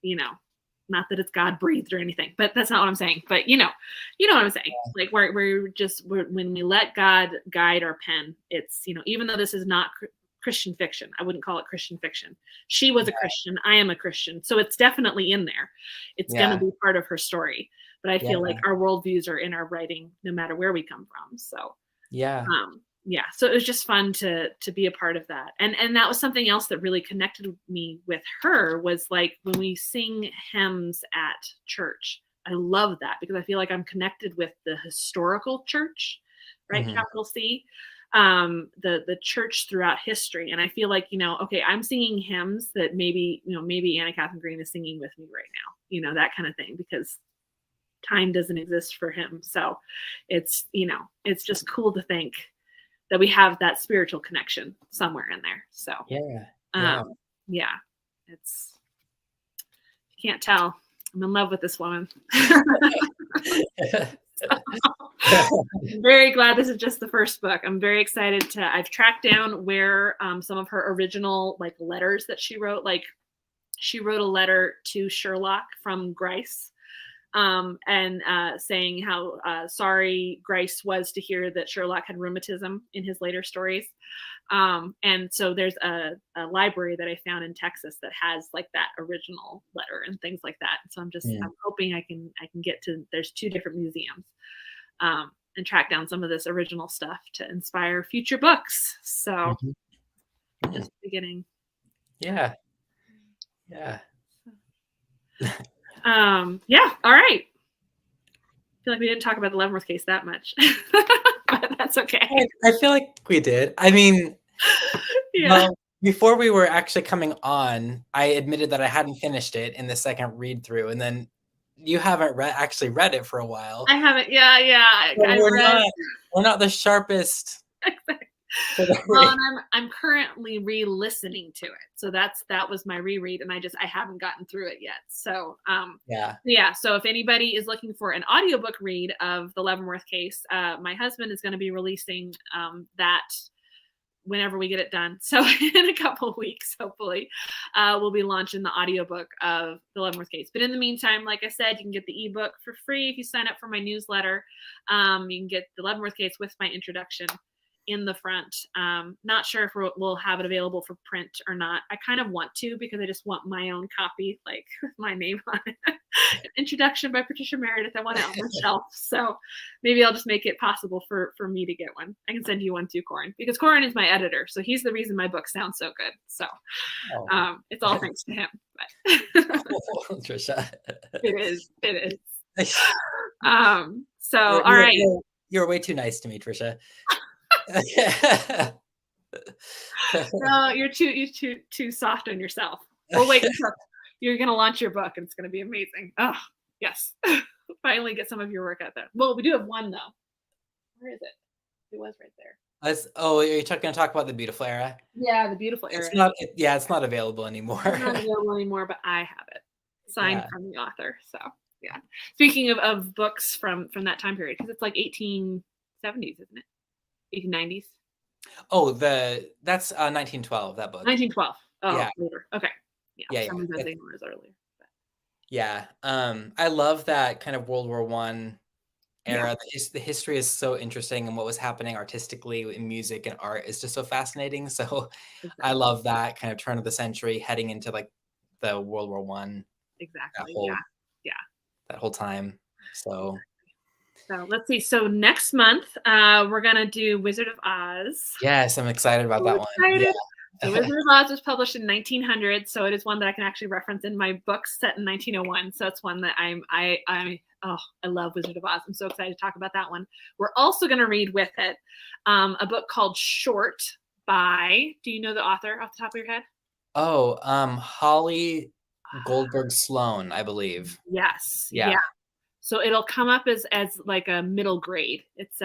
not that it's God breathed or anything, but that's not what I'm saying. But you know what I'm saying? Yeah. Like when we let God guide our pen, it's, even though this is not Christian fiction, I wouldn't call it Christian fiction. She was a Christian. I am a Christian. So it's definitely in there. It's going to be part of her story. But I feel like our worldviews are in our writing, no matter where we come from. So so it was just fun to be a part of that. And that was something else that really connected me with her, was like when we sing hymns at church. I love that because I feel like I'm connected with the historical church, right? Mm-hmm. Capital C. The church throughout history. And I feel like, okay, I'm singing hymns that maybe Anna Katharine Green is singing with me right now, that kind of thing, because time doesn't exist for him. So it's, it's just cool to think that we have that spiritual connection somewhere in there. So it's, you can't tell, I'm in love with this woman. I'm very glad this is just the first book. I'm very excited I've tracked down where some of her original letters that she wrote, she wrote a letter to Sherlock from Grice, and saying how sorry Grice was to hear that Sherlock had rheumatism in his later stories. And so there's a library that I found in Texas that has that original letter and things like that. So I'm hoping I can get to, there's 2 different museums, and track down some of this original stuff to inspire future books. So just the beginning. Yeah. All right. I feel like we didn't talk about the Leavenworth Case that much, but that's okay. I feel like we did. I mean, before we were actually coming on, I admitted that I hadn't finished it in the second read through, and then you haven't actually read it for a while. I haven't. Yeah. We're not the sharpest Well, and I'm currently re-listening to it. So that was my reread, and I haven't gotten through it yet. So yeah. So if anybody is looking for an audiobook read of the Leavenworth Case, my husband is going to be releasing that whenever we get it done. So in a couple of weeks, hopefully, we'll be launching the audiobook of the Leavenworth Case. But in the meantime, like I said, you can get the ebook for free if you sign up for my newsletter. You can get the Leavenworth Case with my introduction in the front. Not sure if we'll have it available for print or not. I kind of want to, because I just want my own copy, like with my name on it. Introduction by Patricia Meredith. I want it on the shelf. So maybe I'll just make it possible for me to get one. I can send you one too, Corin, because Corin is my editor. So he's the reason my book sounds so good. So it's all thanks to him. But Trisha. It is. So all right. You're way too nice to me, Trisha. No, you're too soft on yourself. Well, wait, you're gonna launch your book and it's gonna be amazing. Oh yes. Finally get some of your work out there. Well, we do have one though. Where is it? It was right there. Are you going to talk about The Beautiful Era? Yeah, The Beautiful Era. It's not available anymore. It's not available anymore, but I have it signed from the author. So yeah. Speaking of books from that time period, because it's like 1870s, isn't it? 1890s. Oh, that's 1912. That book. 1912. Oh, yeah. Later. Okay. Yeah. Someone says it was earlier. But. Yeah. I love that kind of World War I era. Yeah. The history is so interesting, and what was happening artistically in music and art is just so fascinating. So exactly. I love that kind of turn of the century heading into like the World War I. Exactly. That whole time. So let's see. So next month, we're going to do Wizard of Oz. Yes, I'm excited about that one. Yeah. The Wizard of Oz was published in 1900, so it is one that I can actually reference in my book set in 1901. So it's one that I love Wizard of Oz. I'm so excited to talk about that one. We're also going to read with it a book called Short by, do you know the author off the top of your head? Oh, Holly Goldberg Sloan, I believe. Yes. Yeah. So it'll come up as like a middle grade. It's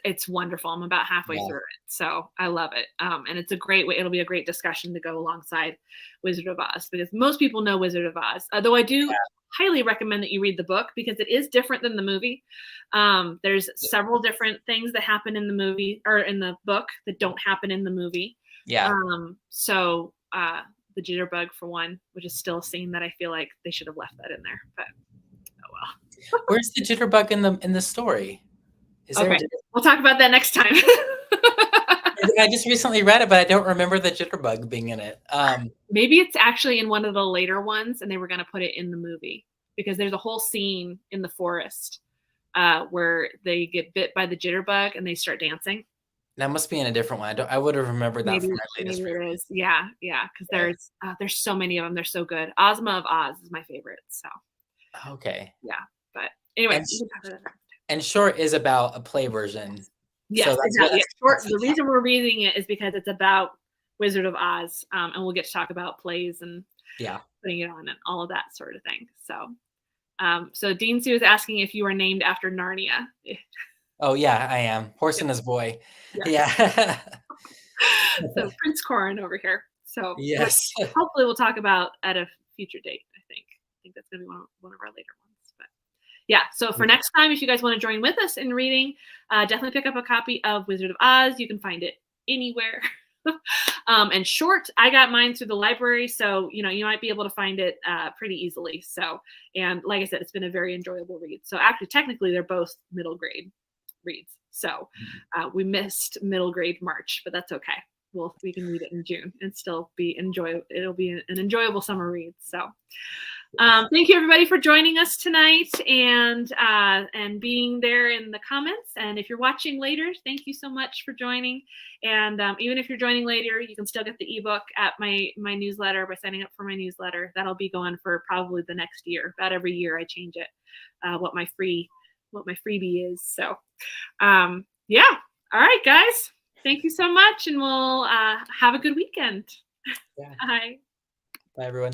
it's wonderful. I'm about halfway through it, so I love it. And it's a great way. It'll be a great discussion to go alongside Wizard of Oz, because most people know Wizard of Oz. Though I do highly recommend that you read the book, because it is different than the movie. There's several different things that happen in the movie or in the book that don't happen in the movie. Yeah. So the jitterbug, for one, which is still a scene that I feel like they should have left that in there, but oh well. Where's the jitterbug in the story? We'll talk about that next time. I just recently read it, but I don't remember the jitterbug being in it. Maybe it's actually in one of the later ones, and they were going to put it in the movie, because there's a whole scene in the forest where they get bit by the jitterbug and they start dancing. That must be in a different one. I would have remembered that from my latest read. It is. Yeah. Because there's so many of them. They're so good. Ozma of Oz is my favorite. So. Okay. Yeah, but anyway. And Short is about a play version. Yes, so exactly. Short. The reason we're reading it is because it's about Wizard of Oz, and we'll get to talk about plays and putting it on and all of that sort of thing. So Dean Sue is asking if you are named after Narnia. Oh yeah, I am. Horse and his boy. Yeah. So Prince Corin over here. So yes. Hopefully we'll talk about at a future date. I think that's gonna be one of our later ones. But yeah. So for next time, if you guys want to join with us in reading, definitely pick up a copy of Wizard of Oz. You can find it anywhere. And Short, I got mine through the library, so you might be able to find it pretty easily. So, and like I said, it's been a very enjoyable read. So actually, technically, they're both middle grade reads. So we missed middle grade March, but that's okay. We can read it in June and still be enjoyable. It'll be an enjoyable summer read. So thank you everybody for joining us tonight and being there in the comments. And if you're watching later, thank you so much for joining. And even if you're joining later, you can still get the ebook at my newsletter by signing up for my newsletter. That'll be going for probably the next year. About every year I change it, what my freebie is. So yeah. All right, guys. Thank you so much, and we'll have a good weekend. Yeah. Bye. Bye, everyone.